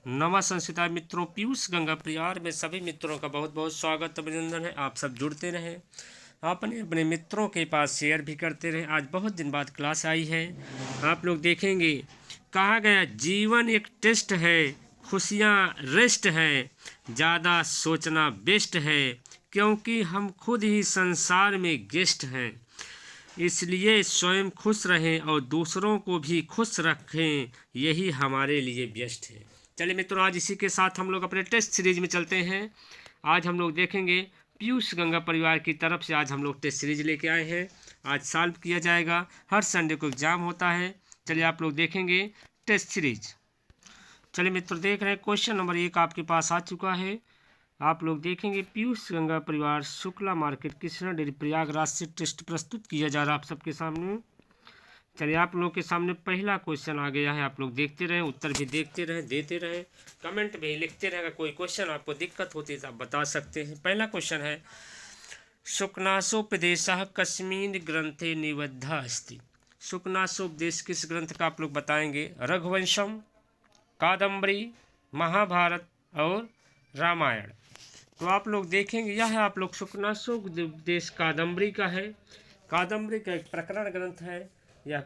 नवा संस्कृता मित्रों, पीयूष गंगा परिवार में सभी मित्रों का बहुत बहुत स्वागत अभिनंदन है। आप सब जुड़ते रहें, अपने अपने मित्रों के पास शेयर भी करते रहें। आज बहुत दिन बाद क्लास आई है, आप लोग देखेंगे। कहा गया जीवन एक टेस्ट है, खुशियाँ रेस्ट है, ज़्यादा सोचना बेस्ट है, क्योंकि हम खुद ही संसार में गेस्ट हैं। इसलिए स्वयं खुश रहें और दूसरों को भी खुश रखें, यही हमारे लिए बेस्ट है। चलिए मित्रों, आज इसी के साथ हम लोग अपने टेस्ट सीरीज में चलते हैं। आज हम लोग देखेंगे पीयूष गंगा परिवार की तरफ से आज हम लोग टेस्ट सीरीज लेके आए हैं। आज सॉल्व किया जाएगा, हर संडे को एग्जाम होता है। चलिए आप लोग देखेंगे टेस्ट सीरीज। चलिए मित्रों, देख रहे हैं क्वेश्चन नंबर 1 आपके पास आ चुका है। आप लोग देखेंगे पीयूष गंगा परिवार शुक्ला मार्केट कृष्णा डेयरी प्रयागराज से टेस्ट प्रस्तुत किया जा रहा है आप सबके सामने। चलिए आप लोगों के सामने पहला क्वेश्चन आ गया है। आप लोग देखते रहें, उत्तर भी देखते रहें, देते रहें, कमेंट में लिखते रहें। अगर कोई क्वेश्चन आपको दिक्कत होती है तो आप बता सकते हैं। पहला क्वेश्चन है, शुकनासोपदेशः कस्मिन् ग्रंथे निबद्धः अस्ति। शुकनासोपदेश किस ग्रंथ का आप लोग बताएंगे? रघुवंशम, कादम्बरी, महाभारत और रामायण। तो आप लोग देखेंगे यह है आप लोग शुकनासोपदेश कादम्बरी का है। कादम्बरी का एक प्रकरण ग्रंथ है। यह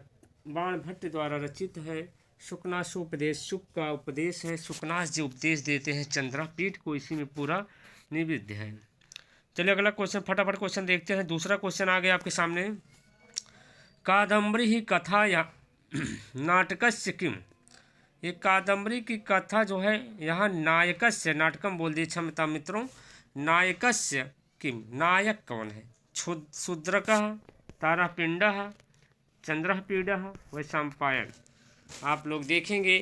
बाण भट्ट द्वारा रचित है। शुकनासोपदेश, शुक का उपदेश है। शुकनास जी उपदेश देते हैं चंद्रपीठ को, इसी में पूरा निबद्ध है। चलिए अगला क्वेश्चन, फटाफट क्वेश्चन देखते हैं। दूसरा क्वेश्चन आ गया आपके सामने, कादम्बरी ही कथा या नाटकस्य किम। ये कादम्बरी की कथा जो है यहाँ नायकस्य, नाटकम बोल दी क्षमता मित्रों, नायकस्य किम, नायक कौन है? शूद्रकः, तारापिंडः, चंद्रपीडः, वैशंपायन। आप लोग देखेंगे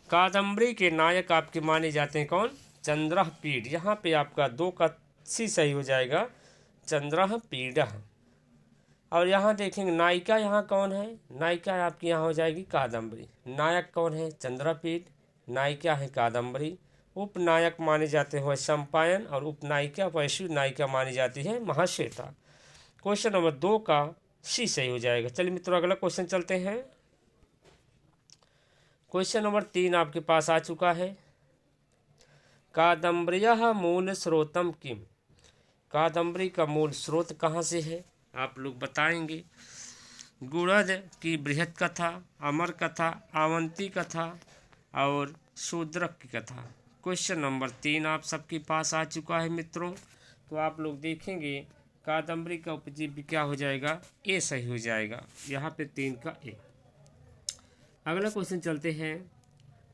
कादम्बरी के नायक आपके माने जाते हैं कौन? चंद्रपीड। यहाँ पे आपका 2 का सी सही हो जाएगा, चंद्रपीडः। और यहाँ देखेंगे नायिका यहाँ कौन है? नायिका आपकी यहाँ हो जाएगी कादम्बरी। नायक कौन है? चंद्रपीड। नायिका है कादम्बरी। उपनायक माने जाते हैं वैशंपायन और उपनायिका वैश्वी नायिका मानी जाती है महाश्वेता। क्वेश्चन नंबर 2 का सी सही हो जाएगा। चलिए मित्रों अगला क्वेश्चन चलते हैं। क्वेश्चन नंबर 3 आपके पास आ चुका है, कादम्बर्यः मूल स्रोतम किम। कादम्बरी का मूल स्रोत कहाँ से है? आप लोग बताएंगे। गुणद की बृहत कथा, अमर कथा, अवंती कथा और शूद्रक की कथा। क्वेश्चन नंबर 3 आप सबके पास आ चुका है मित्रों। तो आप लोग देखेंगे कादम्बरी का उपजीव्य क्या हो जाएगा? ए सही हो जाएगा। यहाँ पे 3 का ए। अगला क्वेश्चन चलते हैं,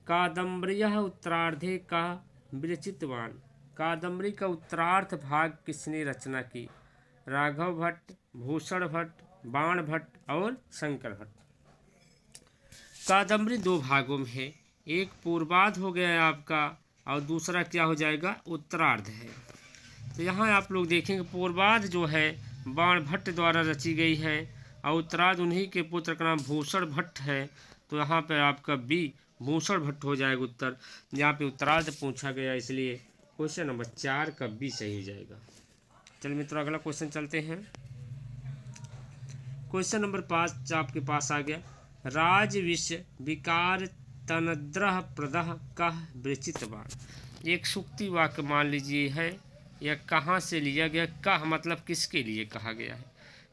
कादम्बर्यः उत्तरार्धे का विरचितवान। कादम्बरी का उत्तरार्ध भाग किसने रचना की? राघव भट्ट, भूषण भट्ट, बाण भट्ट और शंकर भट्ट। कादम्बरी 2 भागों में है, एक पूर्वार्ध हो गया है आपका और दूसरा क्या हो जाएगा? उत्तरार्ध है। तो यहाँ आप लोग देखेंगे पूर्वार्ध जो है बाण भट्ट द्वारा रची गई है और उत्तरार्ध उन्हीं के पुत्र का नाम भूषण भट्ट है। तो यहाँ पर आपका बी भूषण भट्ट हो जाएगा उत्तर। यहाँ पे उत्तरार्ध पूछा गया इसलिए क्वेश्चन नंबर 4 का बी सही हो जाएगा। चलिए मित्रों अगला क्वेश्चन चलते हैं। क्वेश्चन नंबर 5 आपके पास आ गया, राज विश्व विकार तनद्रह प्रदह कह विरचितवान। एक सूक्ति वाक्य मान लीजिए है, यह कहाँ से लिया गया? कह मतलब किसके लिए कहा गया है?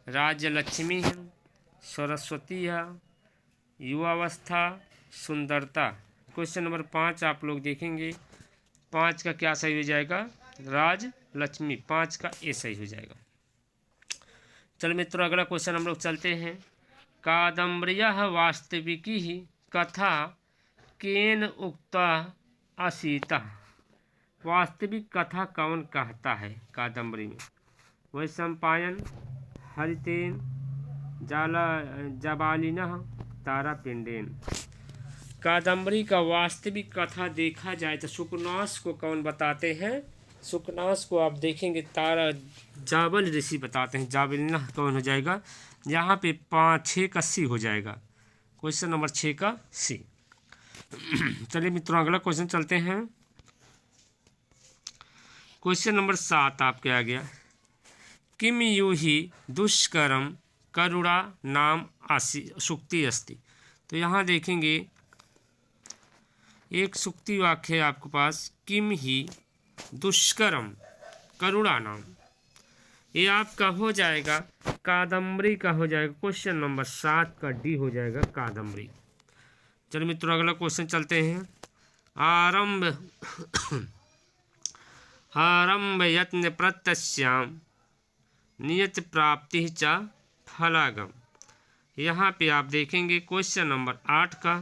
राज्य लक्ष्मी है, सरस्वती है, युवावस्था, सुंदरता। क्वेश्चन नंबर 5 आप लोग देखेंगे 5 का क्या सही हो जाएगा? राज लक्ष्मी। 5 का ए सही हो जाएगा। चलो मित्रों अगला क्वेश्चन हम लोग चलते हैं, कादम्बर्यः वास्तविकी ही कथा केन उक्ता असीतः। वास्तविक कथा कौन कहता है कादम्बरी में? वैशंपायन, हरितेन, जाबालिनः, तारापिंडेन। कादम्बरी का वास्तविक कथा देखा जाए तो शुकनास को कौन बताते हैं? शुकनास को आप देखेंगे तारा जाबल ऋषि बताते हैं। जाबलिना कौन हो जाएगा? यहाँ पे 6 का सी हो जाएगा। क्वेश्चन नंबर 6 का सी। चलिए मित्रों अगला क्वेश्चन चलते हैं। क्वेश्चन नंबर 7 आपके आ गया, किम यूहि दुष्करम करुणा नाम आसी सुक्ति अस्ति। तो यहाँ देखेंगे एक सूक्ति वाक्य है आपके पास, किम ही दुष्करम करुणानाम, ये आपका हो जाएगा कादम्बरी का हो जाएगा। क्वेश्चन नंबर 7 का डी हो जाएगा कादम्बरी। चलिए मित्रों अगला क्वेश्चन चलते हैं। आरंभ आरंभ यत्न प्रत्यस्याम नियत प्राप्ति च फलागम। यहाँ पे आप देखेंगे क्वेश्चन नंबर 8 का,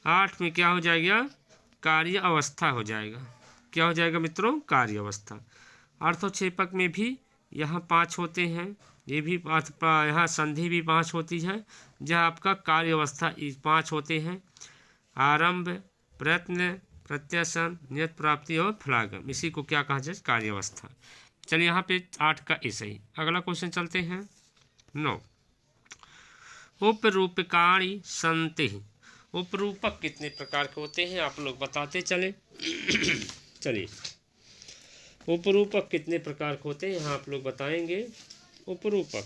8 में क्या हो जाएगा, कार्य अवस्था हो जाएगा। क्या हो जाएगा मित्रों, कार्य अवस्था। अर्थोक्षेपक में भी यहाँ 5 होते हैं, ये भी यहाँ संधि भी 5 होती है, जहाँ आपका कार्य अवस्था 5 होते हैं। आरंभ, प्रयत्न, प्रत्यासन, नियत प्राप्ति और फलागम, इसी को क्या कहा जाए, कार्य अवस्था। चलिए यहाँ पे 8 का ऐसे ही। अगला क्वेश्चन चलते हैं 9। उपरूपकाणि सन्ति, उपरूपक कितने प्रकार के होते हैं आप लोग बताते चले। चलिए उपरूपक कितने प्रकार के होते हैं यहाँ आप लोग बताएंगे। उपरूपक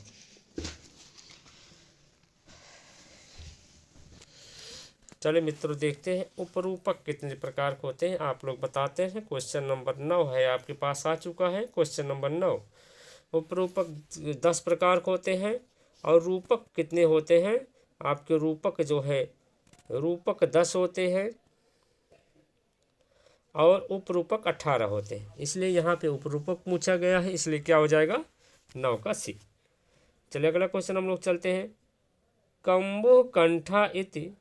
चलिए मित्रों देखते हैं उपरूपक कितने प्रकार के होते हैं आप लोग बताते हैं। क्वेश्चन नंबर 9 है आपके पास आ चुका है। क्वेश्चन नंबर 9, उपरूपक 10 प्रकार के होते हैं और रूपक कितने होते हैं आपके। रूपक जो है रूपक 10 होते हैं और उपरूपक 18 होते हैं, इसलिए यहाँ पे उपरूपक पूछा गया है, इसलिए क्या हो जाएगा 9 का सी। चलिए अगला क्वेश्चन हम लोग चलते हैं। कम्बुः कंठा इति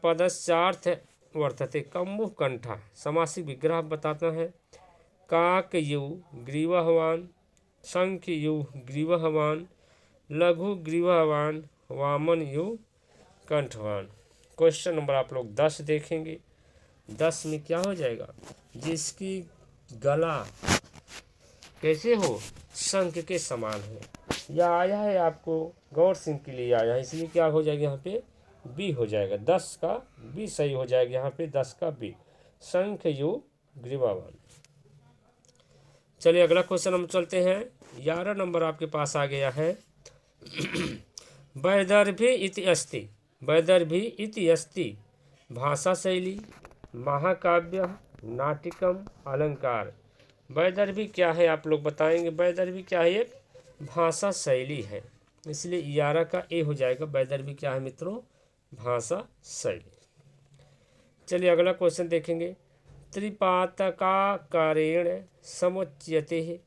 पदस्यार्थ वर्तते। कम्बुः कंठा समासिक विग्रह बताता है। काक यु ग्रीवहवान, शंख यु ग्रीवहवान, लघु ग्रीवहवान, वामन यु कंठवान। क्वेश्चन नंबर आप लोग 10 देखेंगे। 10 में क्या हो जाएगा, जिसकी गला कैसे हो, शंख के समान हो। यह आया है आपको गौर सिंह के लिए आया है, इसलिए क्या हो जाएगा यहाँ पे बी हो जाएगा। 10 का बी सही हो जाएगा यहाँ पे, 10 का बी, शंख यु ग्रीवावान। चलिए अगला क्वेश्चन हम चलते हैं। 11 नंबर आपके पास आ गया है। वैदर्भी इति अस्ति, वैदर्भी इति अस्ति भाषा शैली, महाकाव्य, नाटिकम, अलंकार। वैदर्भी क्या है आप लोग बताएंगे। वैदर्भी क्या है, एक भाषा शैली है, इसलिए 11 का ए हो जाएगा। वैदर्भी क्या है मित्रों, भाषा शैली। चलिए अगला क्वेश्चन देखेंगे। त्रिपातकाकारेण समुच्यते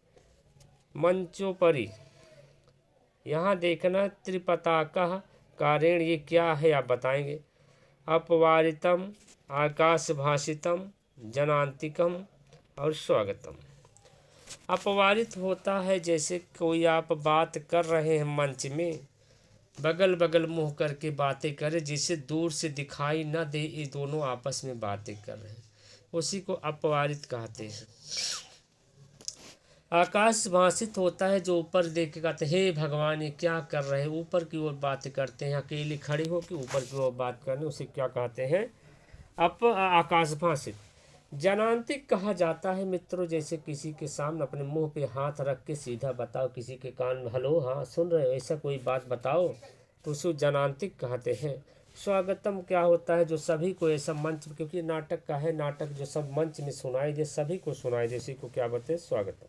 मंचोपरि, यहाँ देखना त्रिपताका कारेण ये क्या है आप बताएंगे। अपवारितम, आकाशभाषितम, जनांतिकम और स्वागतम। अपवारित होता है जैसे कोई आप बात कर रहे हैं मंच में, बगल बगल मुंह करके बातें करें, जिसे दूर से दिखाई न दे ये दोनों आपस में बातें कर रहे हैं, उसी को अपवारित कहते हैं। आकाश भाषित होता है जो ऊपर देख के कहते हैं हे भगवान ये क्या कर रहे हैं, ऊपर की ओर बात करते हैं, अकेले खड़े हो के ऊपर की ओर बात करने, उसे क्या कहते हैं, आकाश भाषित। जनांतिक कहा जाता है मित्रों, जैसे किसी के सामने अपने मुंह पे हाथ रख के सीधा बताओ, किसी के कान में हेलो हाँ सुन रहे हो ऐसा कोई बात बताओ, तो उसे जनांतिक कहते हैं। स्वागतम क्या होता है, जो सभी को ऐसा मंच, क्योंकि नाटक का है, नाटक जो सब मंच में सुनाई दे, सभी को सुनाई दे, इसी को क्या बोलते हैं, स्वागतम।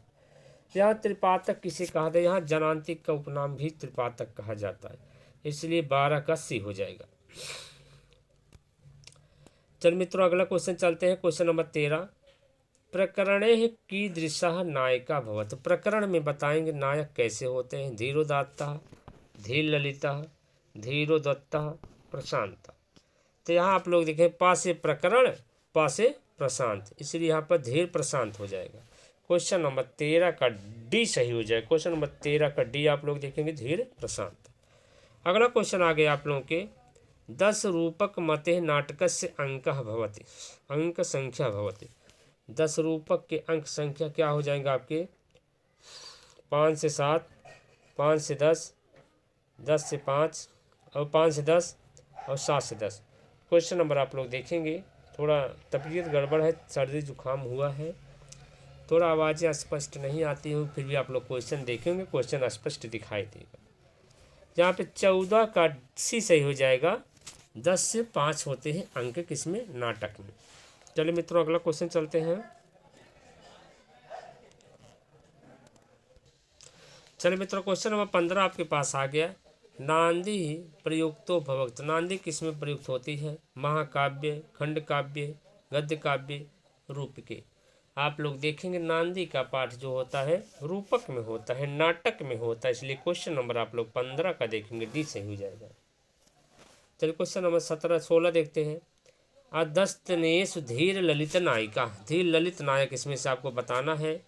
यहाँ त्रिपातक किसे कहा था, यहाँ जनांतिक का उपनाम भी त्रिपातक कहा जाता है, इसलिए 12 का सी हो जाएगा। चल मित्रों अगला क्वेश्चन चलते हैं। Question number 13। प्रकरणे कीदृशः नायिका भवत, प्रकरण में बताएंगे नायक कैसे होते हैं। धीरोदात्तः, धीर ललितः, धीरोदत्तः, प्रशांत। तो यहाँ आप लोग देखें पासे प्रकरण पासे प्रशांत, इसलिए यहाँ पर धीर प्रशांत हो जाएगा। क्वेश्चन नंबर 13 का डी सही हो जाएगा। क्वेश्चन नंबर 13 का डी आप लोग देखेंगे धीर प्रशांत। अगला क्वेश्चन आ गया आप लोगों के 10 रूपक मते नाटकस्य अंकः भवति, अंक संख्या भवति। 10 रूपक के अंक संख्या क्या हो जाएंगे आपके, 5 से 7, 5 से 10, 10 से 5 और 5 से 10 और 7 से 10। क्वेश्चन नंबर आप लोग देखेंगे, थोड़ा तबीयत गड़बड़ है, सर्दी जुकाम हुआ है, थोड़ा आवाज़ें स्पष्ट नहीं आती हो, फिर भी आप लोग क्वेश्चन देखेंगे, क्वेश्चन स्पष्ट दिखाई देगा। जहाँ पे 14 का सी सही हो जाएगा, 10 से 5 होते हैं अंक किसमें, नाटक में। चलिए मित्रों अगला क्वेश्चन चलते हैं। चलिए मित्रों क्वेश्चन नंबर 15 आपके पास आ गया। नांदी प्रयुक्तो भवक्त, नांदी किसमें प्रयुक्त होती है, महाकाव्य, खंड काव्य, गद्य काव्य, रूप के। आप लोग देखेंगे नांदी का पाठ जो होता है रूपक में होता है, नाटक में होता है, इसलिए क्वेश्चन नंबर आप लोग 15 का देखेंगे, डी सही हो जाएगा। चलिए क्वेश्चन नंबर 16 देखते हैं। अदस्तनेषु धीर ललित नायिका, धीर ललित नायक इसमें से आपको बताना है।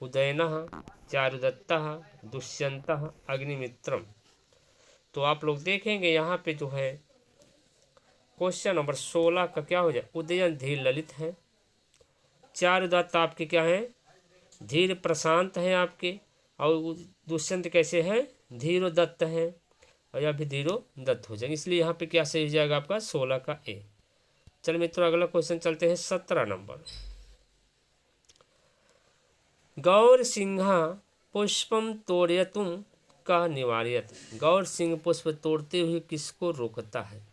उदयनः, चारुदत्तः, दुष्यंतः, अग्निमित्रम। तो आप लोग देखेंगे यहाँ पे जो है क्वेश्चन नंबर 16 का क्या हो जाए, उदयन धीर ललित है, चारुदत्त आपके क्या है, धीर प्रशांत हैं आपके, और दुष्यंत कैसे हैं, धीरो दत्त हैं, और या भी धीरो दत्त हो जाएंगे, इसलिए यहाँ पे क्या सही हो जाएगा आपका 16 का ए। चलिए मित्रों अगला क्वेश्चन चलते हैं 17 नंबर। गौर सिंहा पुष्पम तोड़यतुम का निवार्यत, गौर सिंह पुष्प तोड़ते हुए किसको रोकता है,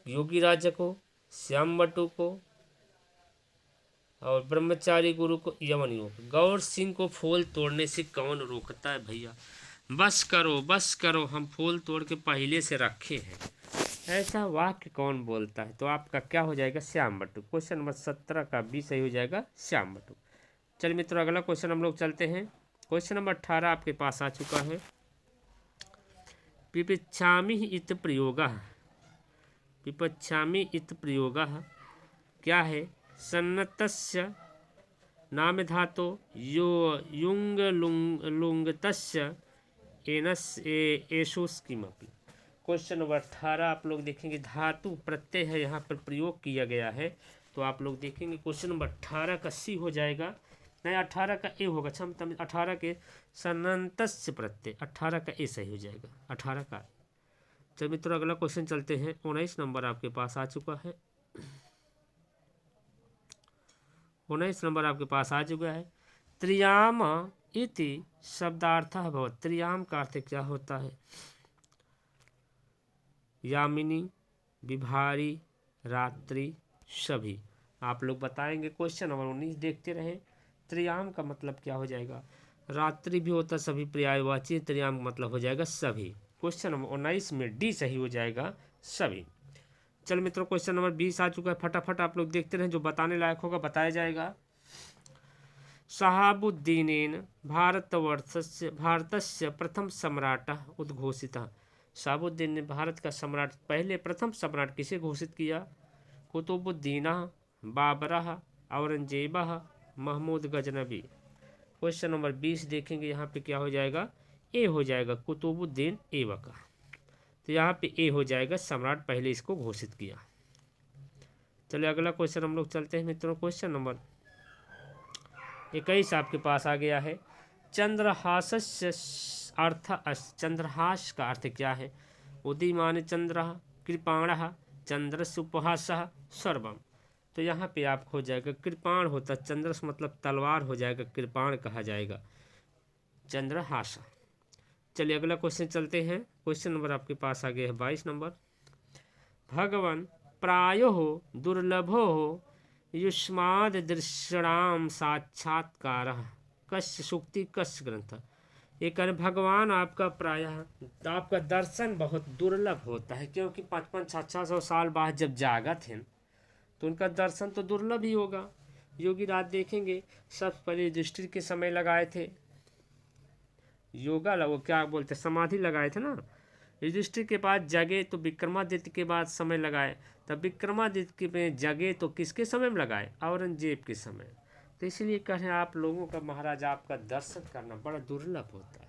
योगी राजा को, श्याम बटू को, और ब्रह्मचारी गुरु को, यमन युग। गौर सिंह को फूल तोड़ने से कौन रोकता है भैया, बस करो हम फूल तोड़ के पहले से रखे हैं, ऐसा वाक्य कौन बोलता है। तो आपका क्या हो जाएगा, श्याम बटू। क्वेश्चन नंबर 17 का बी सही हो जाएगा, श्याम बटू। चलिए मित्रों अगला क्वेश्चन हम लोग चलते हैं। क्वेश्चन नंबर 18 आपके पास आ चुका है। पिपच्छामि इत प्रयोगः, पिपच्छामि इत प्रयोगः क्या है, सन्नतस्य नाम धातो यो युंग लुंग लुंगतस्य एनस एशोस किमपि। क्वेश्चन नंबर 18 आप लोग देखेंगे धातु प्रत्यय है यहाँ पर प्रयोग किया गया है, तो आप लोग देखेंगे क्वेश्चन नंबर 18 का सी हो जाएगा, नहीं 18 का ए होगा, क्षमता 18 के सन्नतस्य प्रत्यय, 18 का ए सही हो जाएगा, 18 का। चलिए मित्रों अगला क्वेश्चन चलते हैं। 19 नंबर आपके पास आ चुका है, 19 नंबर आपके पास आ चुका है। त्रियाम इति शब्दार्थः भवति, त्रियाम का अर्थ क्या होता है, यामिनी, विभारी, रात्रि, सभी। आप लोग बताएंगे। क्वेश्चन नंबर 19 देखते रहे। त्रियाम का मतलब क्या हो जाएगा, रात्रि भी होता है, सभी पर्यायवाची, त्रियाम का मतलब हो जाएगा सभी। क्वेश्चन नंबर 19 में डी सही हो जाएगा, सभी। चल मित्रों क्वेश्चन नंबर 20 आ चुका है, फटाफट आप लोग देखते रहें, जो बताने लायक होगा बताया जाएगा। शहाबुद्दीनेन भारतस्य प्रथम सम्राटः उद्घोषितः, शहाबुद्दीन ने भारत का सम्राट, पहले प्रथम सम्राट किसे घोषित किया, कुतुबुद्दीनः, बाबरः, औरंगजेबः, महमूद गजनबी। क्वेश्चन नंबर 20 देखेंगे, यहाँ पे क्या हो जाएगा, ए हो जाएगा, कुतुबुद्दीन ऐबक। तो यहाँ पे ए हो जाएगा, सम्राट पहले इसको घोषित किया। चलिए अगला क्वेश्चन हम लोग चलते हैं मित्रों। क्वेश्चन नंबर 21 आपके पास आ गया है। चंद्रहासस्य अर्थ, चंद्रहास का अर्थ क्या है, उदीयमान चंद्र, कृपाणः, चंद्रस्य उपहासः, सर्वम। तो यहाँ पे आपको हो जाएगा कृपाण होता, चंद्रस मतलब तलवार हो जाएगा, कृपाण कहा जाएगा, चंद्रहास। चलिए अगला क्वेश्चन चलते हैं। क्वेश्चन नंबर आपके पास आ गया है 22 नंबर। भगवान प्रायो दुर्लभो युष्माद दृश्याम साक्षात्कार कस्य सूक्ति कस्य ग्रंथ। ये कह भगवान आपका प्रायः, आपका दर्शन बहुत दुर्लभ होता है, क्योंकि 5500-600 साल बाद जब जागत हैं तो उनका दर्शन तो दुर्लभ ही होगा। योगी रात देखेंगे सबसे पहले युधिष्ठिर के समय लगाए थे योगा, वो क्या बोलते समाधि लगाए थे ना, युधिष्ठिर के बाद जगे तो विक्रमादित्य के बाद समय लगाए, तब विक्रमादित्य में जगे तो किसके समय में लगाए, औरंगजेब के समय। तो इसीलिए कह रहे हैं आप लोगों का महाराज आपका दर्शन करना बड़ा दुर्लभ होता है,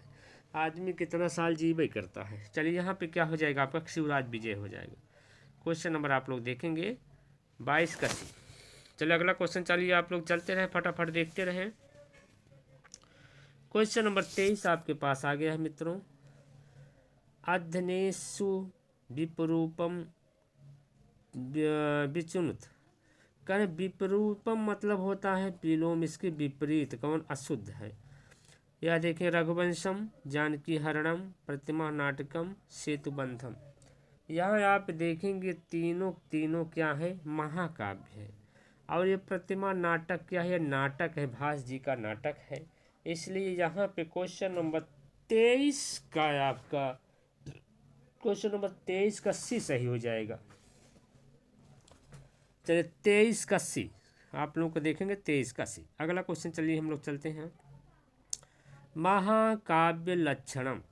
आदमी कितना साल जीवे करता है। चलिए यहाँ पे क्या हो जाएगा आपका, शिवराज विजय हो जाएगा। क्वेश्चन नंबर आप लोग देखेंगे 22 का सी। चलिए अगला क्वेश्चन, चलिए आप लोग चलते रहे, फटाफट देखते रहें। क्वेश्चन नंबर 23 आपके पास आ गया है मित्रों। अध्यनेषु विपरूपम विचुनुत, कह विपरूपम मतलब होता है विलोम, इसके विपरीत कौन, अशुद्ध है। यह देखें रघुवंशम, जानकी हरणम, प्रतिमा नाटकम, सेतुबंधम। यहाँ आप देखेंगे तीनों तीनों क्या है, महाकाव्य है। और ये प्रतिमा नाटक क्या है, नाटक है, भास जी का नाटक है। इसलिए यहाँ पे क्वेश्चन नंबर 23 का आपका क्वेश्चन नंबर 23 का सी सही हो जाएगा। चलिए 23 का सी आप लोगों को देखेंगे, 23 का सी। अगला क्वेश्चन चलिए हम लोग चलते हैं। महाकाव्य लक्षणम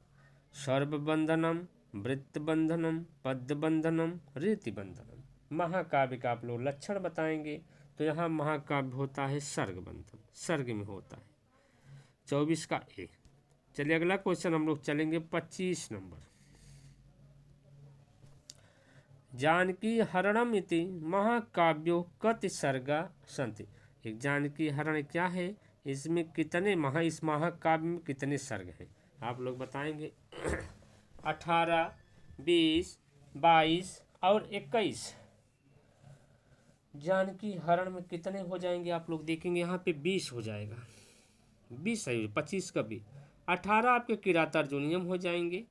सर्वबंधनम वृत्तबंधनम पद्यबंधनम रीतिबंधनम। महाकाव्य का आप लोग लक्षण बताएंगे। तो यहाँ महाकाव्य होता है सर्गबंधन, सर्ग में होता है। 24 का ए। चलिए अगला क्वेश्चन हम लोग चलेंगे 25 नंबर। जानकी हरणम इति महाकाव्यो कति सर्गा संति। एक जानकी हरण क्या है, इसमें कितने इस महाकाव्य में कितने सर्ग हैं, आप लोग बताएंगे। 18, 20, 22 और 21। जानकी हरण में कितने हो जाएंगे आप लोग देखेंगे, यहाँ पे 20 हो जाएगा, 20 सही। 25 का भी। 18 आपके किरातार्जुनीयम हो जाएंगे।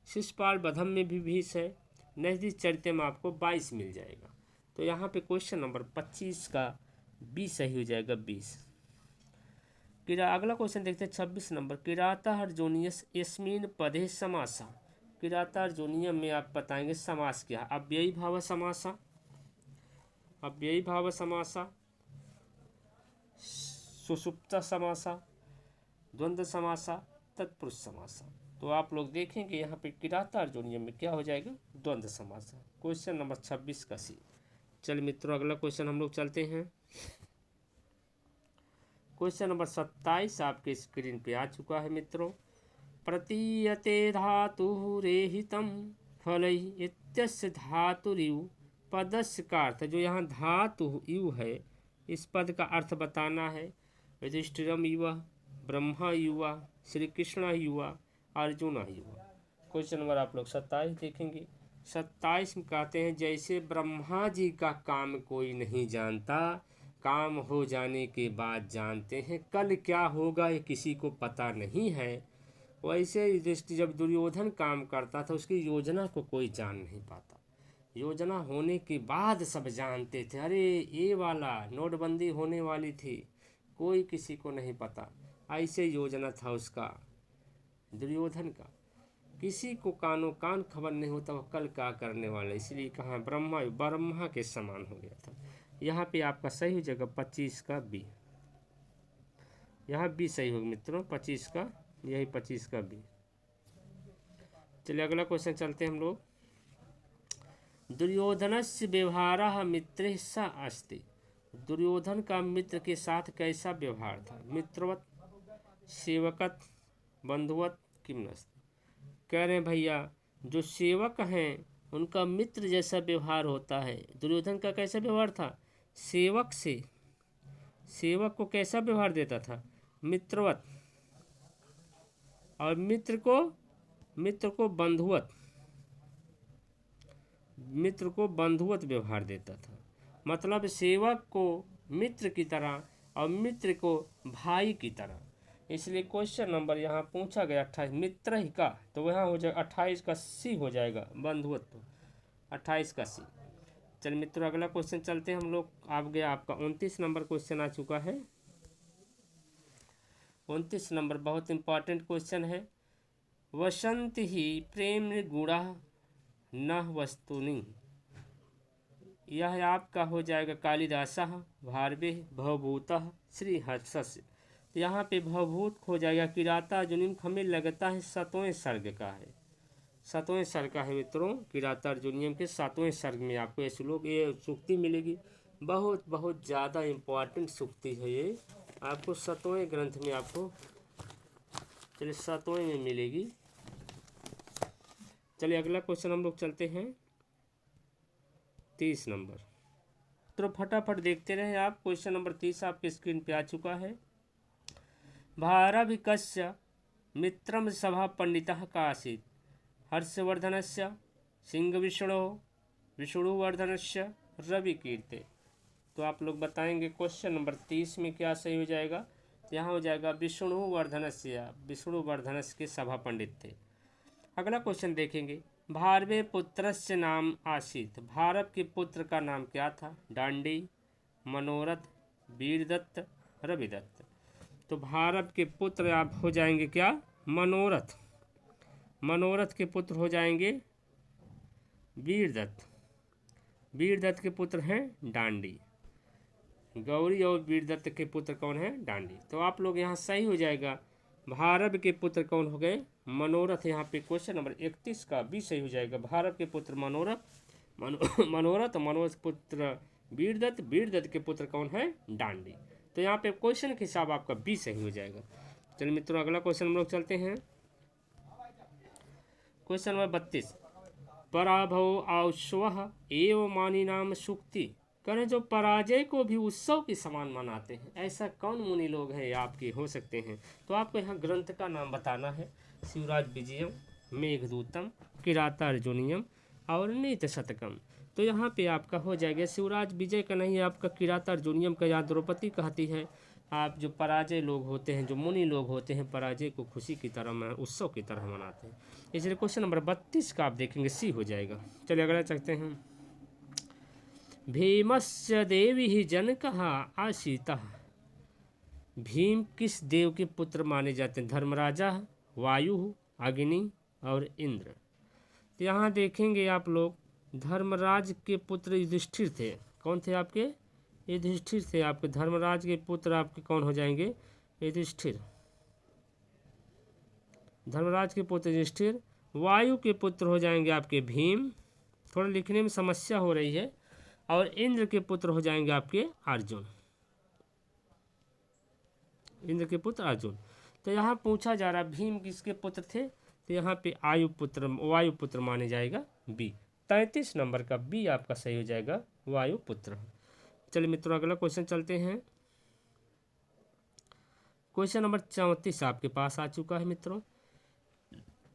शिशुपाल बधम में भी 20 है। नजदीक चरित्र में आपको 22 मिल जाएगा। तो यहाँ पे क्वेश्चन नंबर 25 का 20 सही हो जाएगा, 20। अगला क्वेश्चन देखते हैं 26 नंबर। किरातार्जुनीयस यस्मिन पदे समासा। किरातार्जुनीयम में आप बताएंगे समास क्या, अव्ययी भाव समासा, अव्ययी भाव समासा, सुषुप्त समासा, द्वंद्व समासा, तत्पुरुष समासा। तो आप लोग देखेंगे यहाँ पे किरातार्जुनीयम में क्या हो जाएगा, द्वंद्व समासा। क्वेश्चन नंबर 26 का सी। चल मित्रों अगला क्वेश्चन हम लोग चलते हैं। क्वेश्चन नंबर 27 आपके स्क्रीन पे आ चुका है मित्रों। प्रतीयते धातु रेहितम फलै इत्यस्य धातुरिव पदस्य का अर्थ। जो यहाँ धातु यु है, इस पद का अर्थ बताना है। युधिष्ठिरम युवा, ब्रह्मा युवा, श्री कृष्ण युवा, अर्जुन युवा। क्वेश्चन नंबर आप लोग 27 देखेंगे। 27 में कहते हैं जैसे ब्रह्मा जी का काम कोई नहीं जानता, काम हो जाने के बाद जानते हैं। कल क्या होगा ये किसी को पता नहीं है। वैसे युधिष्ठिर जब दुर्योधन काम करता था, उसकी योजना को कोई जान नहीं पाता। योजना होने के बाद सब जानते थे, अरे ये वाला नोटबंदी होने वाली थी, कोई किसी को नहीं पता। ऐसे योजना था उसका दुर्योधन का। किसी को कानो कान खबर नहीं होता वो कल क्या करने वाला, इसलिए कहा ब्रह्मा के समान हो गया था। यहाँ पे आपका सही हो जाएगा 25 का बी। यहाँ बी सही होगा मित्रों, 25 का, यही 25 का बी। चलिए अगला क्वेश्चन चलते हैं हम लोग। दुर्योधनस्य व्यवहारः मित्रे स अस्ति। दुर्योधन का मित्र के साथ कैसा व्यवहार था, मित्रवत, सेवकत, बंधुवत, किम नस्ति। कह रहे हैं भैया जो सेवक हैं उनका मित्र जैसा व्यवहार होता है। दुर्योधन का कैसा व्यवहार था, सेवक से, सेवक को कैसा व्यवहार देता था, मित्रवत, और मित्र को बंधुवत, मित्र को बंधुवत व्यवहार देता था। मतलब सेवक को मित्र की तरह और मित्र को भाई की तरह। इसलिए क्वेश्चन नंबर यहाँ पूछा गया 28 मित्र ही का, तो वहाँ हो जाएगा 28 का सी हो जाएगा, बंधुत्व 28 का सी। चल मित्रों अगला क्वेश्चन चलते हैं हम लोग। आप गया आपका 29 नंबर क्वेश्चन आ चुका है। 29 नंबर बहुत इंपॉर्टेंट क्वेश्चन है। वसंत ही प्रेम गुणा न वस्तुनि। यह आपका हो जाएगा कालिदासः भारवे भवभूतः श्रीहर्षस्य। तो यहाँ पे भवभूत हो जाएगा किरातार्जुनीयम, हमें लगता है 7वें सर्ग का है, 7वें सर्ग का है मित्रों। किरातार्जुनीयम के 7वें सर्ग में आपको ये श्लोक, ये सूक्ति मिलेगी। बहुत बहुत ज़्यादा इम्पोर्टेंट सूक्ति है ये, आपको 7वें ग्रंथ में आपको, चलिए 7वें में मिलेगी। चलिए अगला क्वेश्चन हम लोग चलते हैं 30 नंबर। तो फटाफट देखते रहे आप। क्वेश्चन नंबर 30 आपके स्क्रीन पे आ चुका है। भारविकस्य मित्रम सभा पंडितः कासीत् हर्षवर्धनस्य सिंहविष्णोः विष्णुवर्धनस्य रविकीर्ते। तो आप लोग बताएंगे क्वेश्चन नंबर 30 में क्या सही हो जाएगा। यहाँ हो जाएगा विष्णुवर्धनस्य, विष्णुवर्धनस्य के सभा पंडित थे। अगला क्वेश्चन देखेंगे भारवे पुत्रस्य नाम आसीत। भारव के पुत्र का नाम क्या था? डांडी, मनोरथ, वीरदत्त, रविदत्त। तो भारव के पुत्र आप हो जाएंगे क्या? मनोरथ। मनोरथ के पुत्र हो जाएंगे वीरदत्त। वीरदत्त के पुत्र हैं डांडी। गौरी और वीरदत्त के पुत्र कौन है? डांडी। तो आप लोग यहाँ सही हो जाएगा। भारव के पुत्र कौन हो गए? मनोरथ। यहाँ पे क्वेश्चन नंबर 31 का बी सही हो जाएगा। भारव के पुत्र मनोरथ, मनोरथ पुत्र वीरदत्त, वीरदत्त के पुत्र कौन है? डांडी। तो यहाँ पे क्वेश्चन के हिसाब आपका बी सही हो जाएगा। चलिए मित्रों, अगला क्वेश्चन हम लोग चलते हैं। क्वेश्चन नंबर 32, पराभव आउस्व एव मानी नाम सुक्ति। करें जो पराजय को भी उत्सव के समान मनाते हैं, ऐसा कौन मुनि लोग हैं आपके हो सकते हैं? तो आपको यहाँ ग्रंथ का नाम बताना है। शिवराज विजयम, मेघदूतम, किरातार्जुनीयम और नीत शतकम। तो यहाँ पे आपका हो जाएगा शिवराज विजय का नहीं है, आपका किरातार्जुनीयम का। यहाँ द्रौपदी कहती है आप जो पराजय लोग होते हैं, जो मुनि लोग होते हैं, पराजय को खुशी की तरह उत्सव की तरह मनाते हैं। इसलिए क्वेश्चन नंबर 32 का आप देखेंगे सी हो जाएगा। चलिए अगला चलते हैं। भीमस्य देवी ही जनकः आसीतः। भीम किस देव के पुत्र माने जाते हैं? धर्मराजा, वायु, अग्नि और इंद्र। तो यहाँ देखेंगे आप लोग, धर्मराज के पुत्र युधिष्ठिर थे। कौन थे आपके? युधिष्ठिर थे आपके। धर्मराज के पुत्र आपके कौन हो जाएंगे? युधिष्ठिर। धर्मराज के पुत्र युधिष्ठिर। वायु के पुत्र हो जाएंगे आपके भीम, थोड़ा लिखने में समस्या हो रही है। और इंद्र के पुत्र हो जाएंगे आपके अर्जुन। इंद्र के पुत्र अर्जुन। तो यहाँ पूछा जा रहा भीम किसके पुत्र थे? तो यहाँ पे वायु पुत्र माने जाएगा बी। 33 नंबर का बी आपका सही हो जाएगा, वायु पुत्र। चलिए मित्रों, अगला क्वेश्चन चलते हैं। क्वेश्चन नंबर 34 आपके पास आ चुका है मित्रों।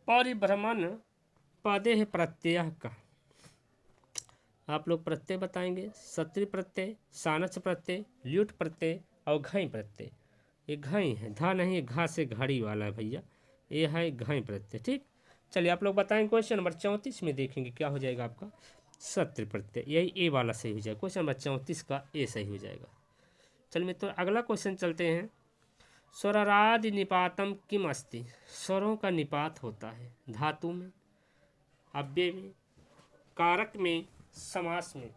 परिभ्रमण पदे प्रत्यय का आप लोग प्रत्यय बताएंगे। सत्री प्रत्यय, सानच प्रत्यय, ल्यूट प्रत्यय और घई प्रत्यय। ये घई है, धा नहीं है, घा से घड़ी वाला है भैया। ये है घई प्रत्यय। ठीक, चलिए आप लोग बताएंगे। क्वेश्चन नंबर 34 में देखेंगे क्या हो जाएगा आपका? सत्र प्रत्यय। यही ए वाला सही हो जाएगा। क्वेश्चन नंबर 34 का ए सही हो जाएगा। चलिए मित्रों, अगला क्वेश्चन चलते हैं। स्वरादि निपातम किम अस्ति। स्वरों का निपात होता है धातु में, अव्यय में, कारक में, समास में।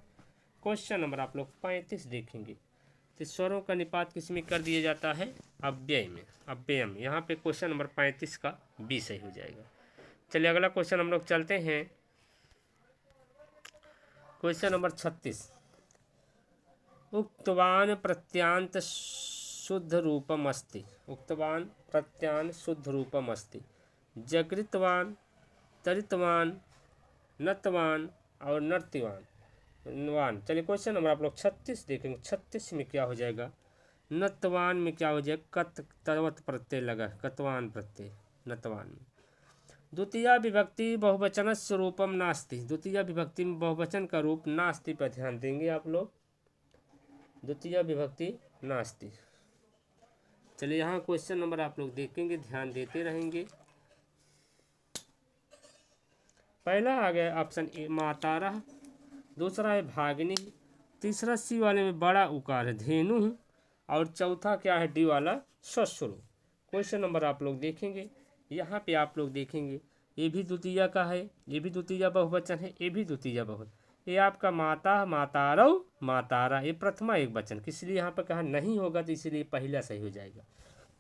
क्वेश्चन नंबर आप लोग 35 देखेंगे। तो स्वरों का निपात किस में कर दिया जाता है? अव्यय में, अव्यय में। यहाँ पे क्वेश्चन नंबर 35 का बी सही हो जाएगा। चलिए अगला क्वेश्चन हम लोग चलते हैं। क्वेश्चन नंबर 36, उक्तवान प्रत्यांत शुद्ध रूपम अस्ति। उक्तवान प्रत्यान शुद्ध रूपम अस्ति। जगृतवान, तरितवान, नतवान और नर्तिवान। चलिए क्वेश्चन नंबर आप लोग 36 देखेंगे। 36 में क्या हो जाएगा? नतवान में क्या हो जाएगा? तवत प्रत्यय लगा, कतवान प्रत्यय नतवान में। द्वितीया विभक्ति बहुवचन स्वरूपम नास्ति। द्वितीया विभक्ति में बहुवचन का रूप नास्ति पर ध्यान देंगे आप लोग। द्वितीया विभक्ति नास्ति। चलिए यहाँ क्वेश्चन नंबर आप लोग देखेंगे, ध्यान देते रहेंगे। पहला आ गया ऑप्शन ए मातारा, दूसरा है भागिनी, तीसरा सी वाले में बड़ा उकार है धेनु, और चौथा क्या है? डी वाला ससुर। क्वेश्चन नंबर आप लोग देखेंगे, यहाँ पे आप लोग देखेंगे ये भी द्वितीया का है, ये भी द्वितीया बहुवचन है, ये भी द्वितीया बहुवचन। ये आपका माता, मातारव, मातारा, ये प्रथमा एक वचन, इसलिए यहाँ पर कहा नहीं होगा, तो इसलिए पहला सही हो जाएगा।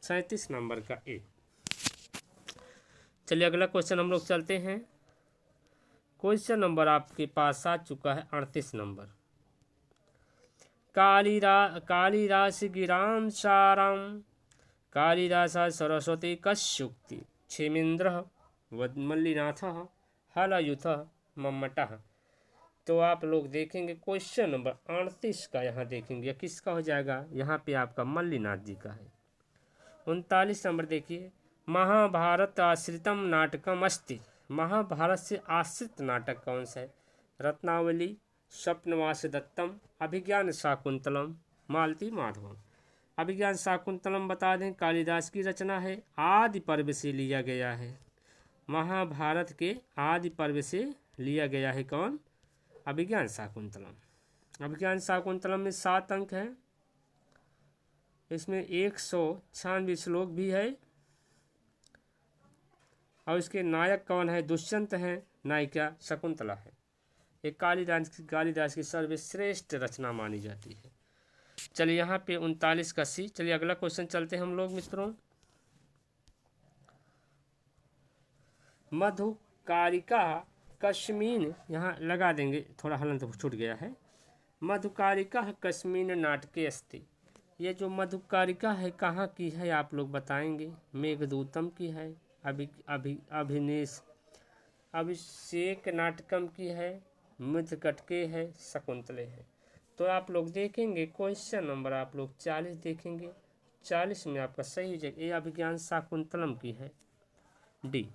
37 नंबर का ए। चलिए अगला क्वेश्चन हम लोग चलते हैं। क्वेश्चन नंबर आपके पास आ चुका है 38 नंबर। कालिदास गिराम साराम कालिदासा सरस्वती कश्युक्ति क्षेमेन्द्र मल्लिनाथ हलयुथ मम्मट। तो आप लोग देखेंगे क्वेश्चन नंबर 38 का यहाँ देखेंगे किसका हो जाएगा? यहाँ पे आपका मल्लिनाथ जी का है। 39 नंबर देखिए, महाभारत आश्रितम नाटकम अस्ति। महाभारत से आश्रित नाटक कौन सा है? रत्नावली, स्वप्नवास दत्तम, अभिज्ञान शाकुंतलम, मालती माधवम। अभिज्ञान शाकुंतलम बता दें कालिदास की रचना है, आदि पर्व से लिया गया है। महाभारत के आदि पर्व से लिया गया है। कौन? अभिज्ञान शाकुंतलम। अभिज्ञान शाकुंतलम में 7 अंक है, इसमें 196 श्लोक भी है, और इसके नायक कौन है? दुष्यंत है, नायिका शकुंतला है। एक कालिदास की सर्वश्रेष्ठ रचना मानी जाती है। चलिए यहाँ पे 39 का सी। चलिए अगला क्वेश्चन चलते हैं हम लोग मित्रों। मधुकारिका कश्मीन, यहाँ लगा देंगे, थोड़ा हलन तो छूट गया है। मधुकारिका कश्मीन नाटके अस्ति। ये जो मधुकारिका है कहाँ की है आप लोग बताएंगे? मेघदूतम की है, अभिषेक नाटकम की है, मृतकटके है, शकुंतले है। तो आप लोग देखेंगे क्वेश्चन नंबर आप लोग 40 देखेंगे, 40 में आपका सही हो जाएगा। ये अभिज्ञान शाकुंतलम की है, डी।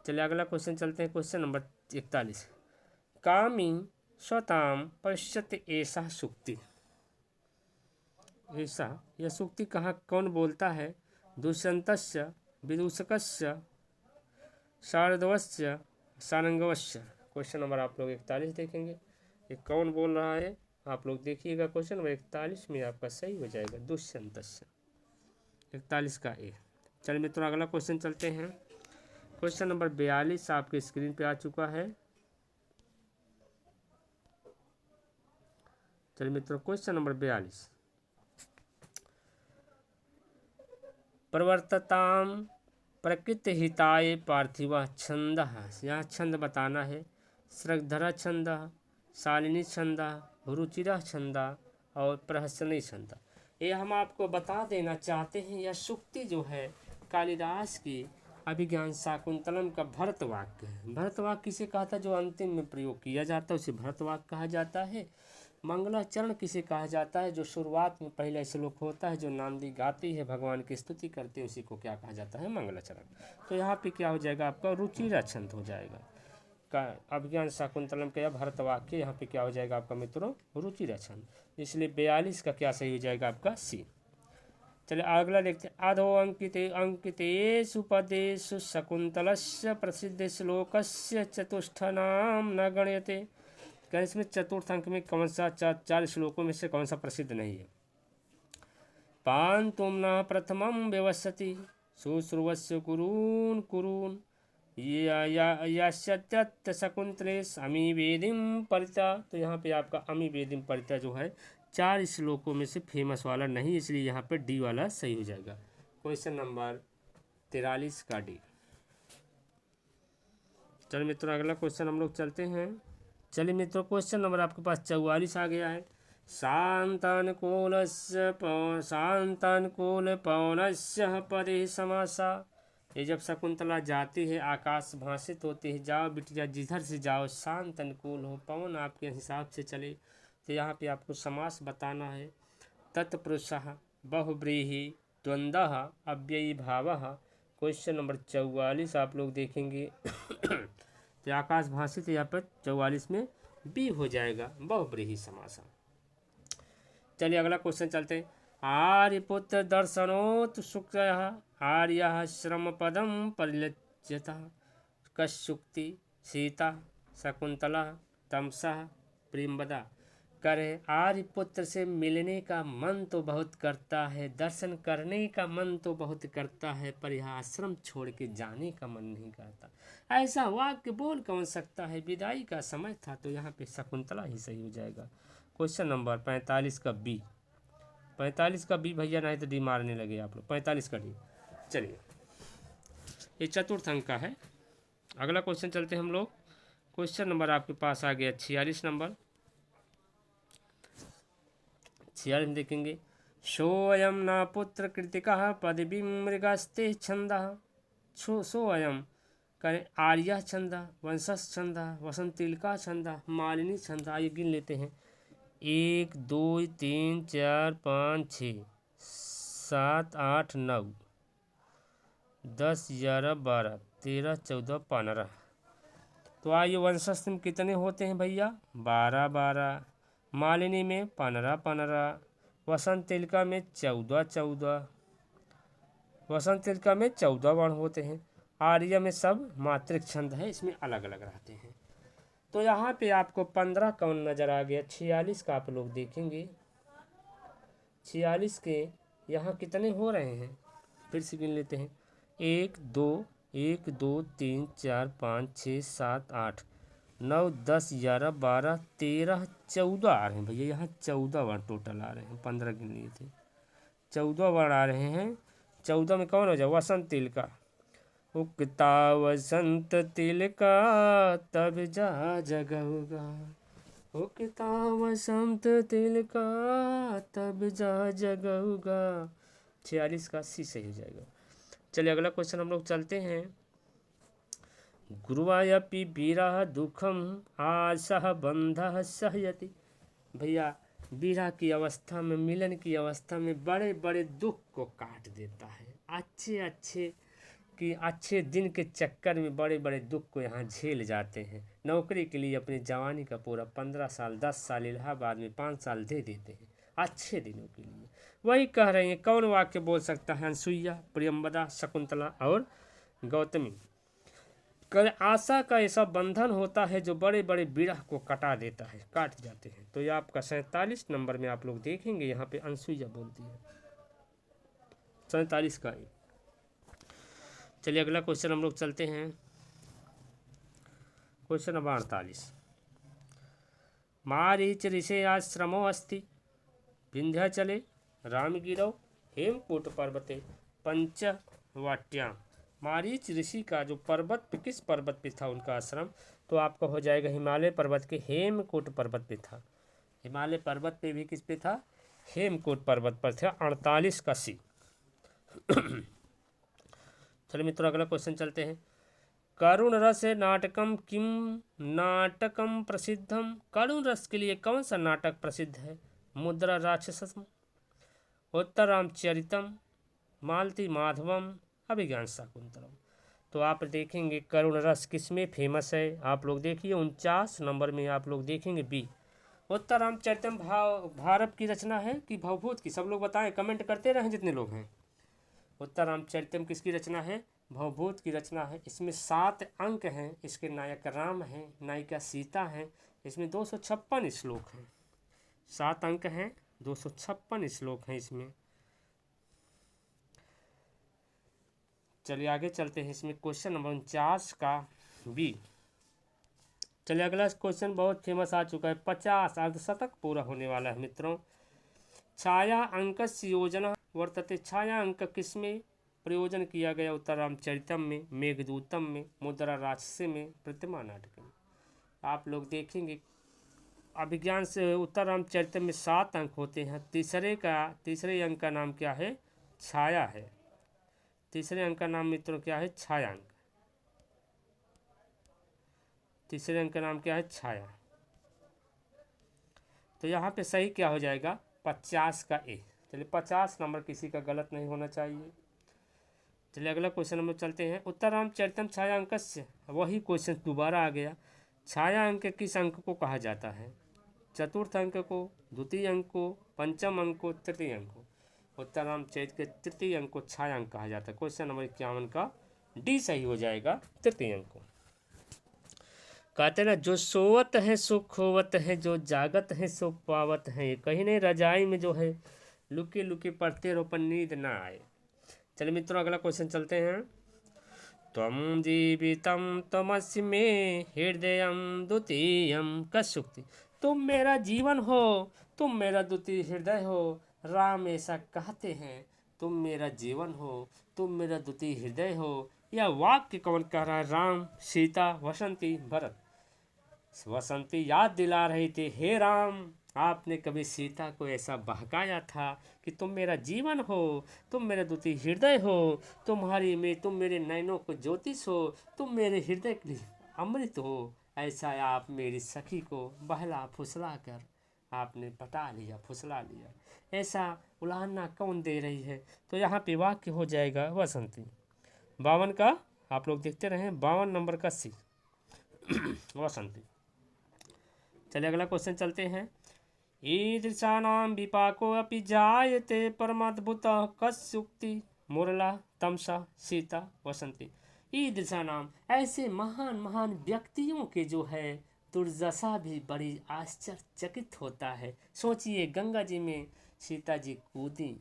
चलिए अगला क्वेश्चन चलते हैं, क्वेश्चन नंबर 41। कामी स्वताम पश्यति ऐसा सुक्ति। ऐसा यह सुक्ति कहाँ कौन बोलता है? दुष्यंतस्य, विदूषकस्य, शारदवस्य, सारंगवस्य। क्वेश्चन नंबर आप लोग 41 देखेंगे, ये कौन बोल रहा है आप लोग देखिएगा। क्वेश्चन नंबर 41 में आपका सही हो जाएगा दुष्यंतस्य, 41 का ए। चलिए मित्रों अगला क्वेश्चन चलते हैं, क्वेश्चन नंबर 42 आपके स्क्रीन पे आ चुका है। चलिए मित्रों क्वेश्चन नंबर 42। प्रवर्तताम प्रकृति हिताय पार्थिव छंद। यहाँ छंद बताना है। श्रद्धरा छंद, शालिनी छंद, रुचिरा छंद और प्रहसनी छंद। ये हम आपको बता देना चाहते हैं, यह सूक्ति जो है कालिदास की अभिज्ञान शाकुंतलम का भरतवाक्य है। भरतवाक्य किसे कहा था? जो अंतिम में प्रयोग किया जाता है उसे भरतवाक्य कहा जाता है। मंगलाचरण किसे कहा जाता है? जो शुरुआत में पहला श्लोक होता है, जो नांदी गाती है, भगवान की स्तुति करते हैं, उसी को क्या कहा जाता है? मंगलाचरण। तो यहाँ पे क्या हो जाएगा आपका? रुचिरा छंद हो जाएगा। का अभिज्ञान शाकुंतलम का भरतवाक्य यहाँ पे क्या हो जाएगा आपका मित्रों? रुचिरा छंद। इसलिए 42 का क्या सही हो जाएगा आपका? सी। चलिए अगला देखते हैं। अधो अंकितेषु पदेषु शकुंतलस्य प्रसिद्ध श्लोकस्य चतुष्टनाम न गण्यते। क्या इसमें चतुर्थ अंक में कौन सा 4 श्लोकों में से कौन सा प्रसिद्ध नहीं है? पान्तुम न प्रथमं व्यवसति शुश्रुवस्य कुरून् कुरून् यास्यत्यत् शकुंतलेश अमी वेदिम परिता। तो यहाँ पे आपका अमी वेदिम परिता जो है 4 श्लोकों में से फेमस वाला नहीं, इसलिए यहाँ पे डी वाला सही हो जाएगा। क्वेश्चन नंबर 43 का डी। चलिए मित्रों अगला क्वेश्चन हम लोग चलते हैं। चलिए मित्रों क्वेश्चन नंबर आपके पास 44 आ गया है। शांतानुकूल पवनस्य पदे समासा। ये जब शकुंतला जाती है, आकाश भाषित होती है, जाओ बिटिया जिधर से जाओ, शांत अनुकूल हो, पवन आपके हिसाब से चले। तो यहाँ पे आपको समास बताना है। तत्पुरुषः बहुव्रीहि द्वंद्वः अव्ययी भावः। क्वेश्चन नंबर 44 आप लोग देखेंगे तो आकाश भाषित यहाँ पर 44 में बी हो जाएगा, बहुव्रीहि समास। चलिए अगला क्वेश्चन चलते हैं। आर्यपुत्र दर्शनोत शुक्रः आर्यः श्रम पदम परिलज्यतः। कश्युक्ति सीता शकुंतला तमसः प्रेमवदा। करे आर्यपुत्र से मिलने का मन तो बहुत करता है, दर्शन करने का मन तो बहुत करता है, पर यह आश्रम छोड़ के जाने का मन नहीं करता। ऐसा वाक्य बोल कौन सकता है? विदाई का समय था, तो यहाँ पे शकुंतला ही सही हो जाएगा। क्वेश्चन नंबर 45 का बी। 45 का बी भैया, नहीं तो डी मारने लगे आप लोग। 45 का डी। चलिए ये चतुर्थ अंक का है। अगला क्वेश्चन चलते हैं हम लोग। क्वेश्चन नंबर आपके पास आ गया 46 नंबर। 46 में देखेंगे। सोऽयं न पुत्र कृतिकः पदवीं मृगस्ते छंदः। सोऽयं करें आर्य छंदा, वंशस छंदा, वसंतिलका छंदा, मालिनी छंदा। ये गिन लेते हैं। 1 2 3 4 5 6 7 8 9 10 11 12 13 14 15। तो आइए वंशस्थ में कितने होते हैं भैया? 12 12। मालिनी में 15 15। वसंत तिलका में 14 14। वसंत तिलका में 14 वर्ण होते हैं। आर्य में सब मात्रिक छंद है, इसमें अलग अलग रहते हैं। तो यहाँ पे आपको 15 कौन नज़र आ गया। 46 का आप लोग देखेंगे, 46 के यहाँ कितने हो रहे हैं, फिर से गिन लेते हैं। 1 2 1 2 3 4 5 6 7 8 9 10 11 12 13 14 आ रहे हैं भैया। यहाँ 14 वर्ण टोटल आ रहे हैं, 15 गिन लिए थे, 14 वर्ण आ रहे हैं। 14 में कौन हो जाए, वसंत तिल का। उगता वसंत तिल का तब जा जगऊगा, उगता वसंत तिल का तब जा जगऊगा। 46 का सी सही हो जाएगा। चलिए अगला क्वेश्चन हम लोग चलते हैं। गुरुवायपि विरह दुखम आशः बंधः सहयति। भैया विरह की अवस्था में, मिलन की अवस्था में बड़े बड़े दुख को काट देता है। अच्छे दिन के चक्कर में बड़े बड़े दुख को यहाँ झेल जाते हैं। नौकरी के लिए अपनी जवानी का पूरा 15 साल 10 साल इलाहाबाद में 5 साल दे देते हैं अच्छे दिनों के लिए। वही कह रहे हैं, कौन वाक्य बोल सकता है? अनसुईया, प्रियंवदा, शकुंतला और गौतमी। कल आशा का ऐसा बंधन होता है जो बड़े बड़े विरह को कटा देता है, काट जाते हैं। तो ये आपका 47 नंबर में आप लोग देखेंगे, यहाँ पे अनसुईया बोलती है 47 का। चलिए अगला क्वेश्चन हम लोग चलते हैं। Question number 48। मारीच ऋषि आश्रमो अस्ति विंध्याचले रामगिरौ हेमकूट पर्वते पंचवट्याम। मारीच ऋषि का जो पर्वत पे, किस पर्वत पे था उनका आश्रम? तो आपका हो जाएगा हिमालय पर्वत के हेमकूट पर्वत पे था। हिमालय पर्वत पे भी किस पे था? हेमकूट पर्वत पर था। 48 का सी। चलिए मित्रों अगला क्वेश्चन चलते हैं। करुण रस नाटकम किम नाटकम प्रसिद्धम। करुण रस के लिए कौन सा नाटक प्रसिद्ध है? मुद्रा राक्षसम, उत्तरामचरितम, मालती माधवम, अभिज्ञान शाकुंतलम। तो आप देखेंगे करुण रस किसमें फेमस है? आप लोग देखिए 49 नंबर में आप लोग देखेंगे बी। उत्तरामचरितम भारत की रचना है कि भवभूत की? सब लोग बताएं, कमेंट करते रहें जितने लोग हैं। उत्तरामचरितम किसकी रचना है? भवभूत की रचना है। इसमें 7 अंक हैं। इसके नायक राम हैं, नायिका सीता हैं। इसमें 256 श्लोक हैं। 7 अंक हैं, 256 श्लोक हैं इसमें। चलिए आगे चलते हैं। इसमें क्वेश्चन नंबर 49 का बी। चलिए अगला क्वेश्चन बहुत फेमस आ चुका है। 50 अर्धशतक पूरा होने वाला है मित्रों। छाया अंक योजना वर्तते। छाया अंक किसमें प्रयोजन किया गया? उत्तरामचरितम में, मेघदूतम में, मुद्रा राक्षसी में, प्रतिमा नाटक में। आप लोग देखेंगे अभिज्ञान से उत्तरामचरितम में 7 अंक होते हैं। तीसरे अंक का नाम क्या है? छाया है। तीसरे अंक का नाम मित्रों क्या है? छाया अंक। तीसरे अंक का नाम क्या है? छाया। तो यहाँ पे सही क्या हो जाएगा? 50 का ए। चलिए 50 नंबर किसी का गलत नहीं होना चाहिए। चलिए अगला क्वेश्चन हम लोग चलते हैं। उत्तरामचरितम छाया अंकस्य। वही क्वेश्चन दोबारा आ गया। छाया अंक किस अंक को कहा जाता है? चतुर्थ अंक को, द्वितीय अंक को, पंचम अंक को, तृतीय अंक को? उत्तरामचरित के तृतीय अंक को छाया अंक कहा जाता है। क्वेश्चन नंबर 51 का डी सही हो जाएगा, तृतीय अंक को। कहते ना, जो सोवत है सो खोवत है, जो जागत है सो पावत है। कहीं नहीं, रजाई में जो है लुके लुके पढ़ते रहो पर नींद ना आए। चलिए मित्रों अगला क्वेश्चन चलते हैं। त्वं जीवितं त्वमसि मे हृदयं द्वितीयं कस्युक्ति। तुम मेरा जीवन हो, तुम मेरा द्वितीय हृदय हो। राम ऐसा कहते हैं, तुम मेरा जीवन हो, तुम मेरा द्वितीय हृदय हो। यह वाक्य कौन कह रहा है? राम, सीता, वसंती, भरत। वसंती याद दिला रहे थे, हे राम आपने कभी सीता को ऐसा बहकाया था कि तुम मेरा जीवन हो, तुम मेरा द्वितीय हृदय हो, तुम मेरे नयनों को ज्योतिष हो, तुम मेरे हृदय के लिए अमृत हो। ऐसा आप मेरी सखी को बहला फुसला कर आपने पटा लिया, फुसला लिया। ऐसा उलाहना कौन दे रही है? तो यहाँ पे वाक्य हो जाएगा वसंती। 52 का आप लोग देखते रहें, 52 नंबर का सी वसंती। चलिए अगला क्वेश्चन चलते हैं। ईदृशानां विपाको अपि जायते परमाद्भुतः कस्युक्ति। मुरला, तमसा, सीता, वसंती। ईदृशा नाम, ऐसे महान महान व्यक्तियों के जो है दुर्दशा भी बड़ी आश्चर्यचकित होता है। सोचिए, गंगा जी में सीता जी कूदी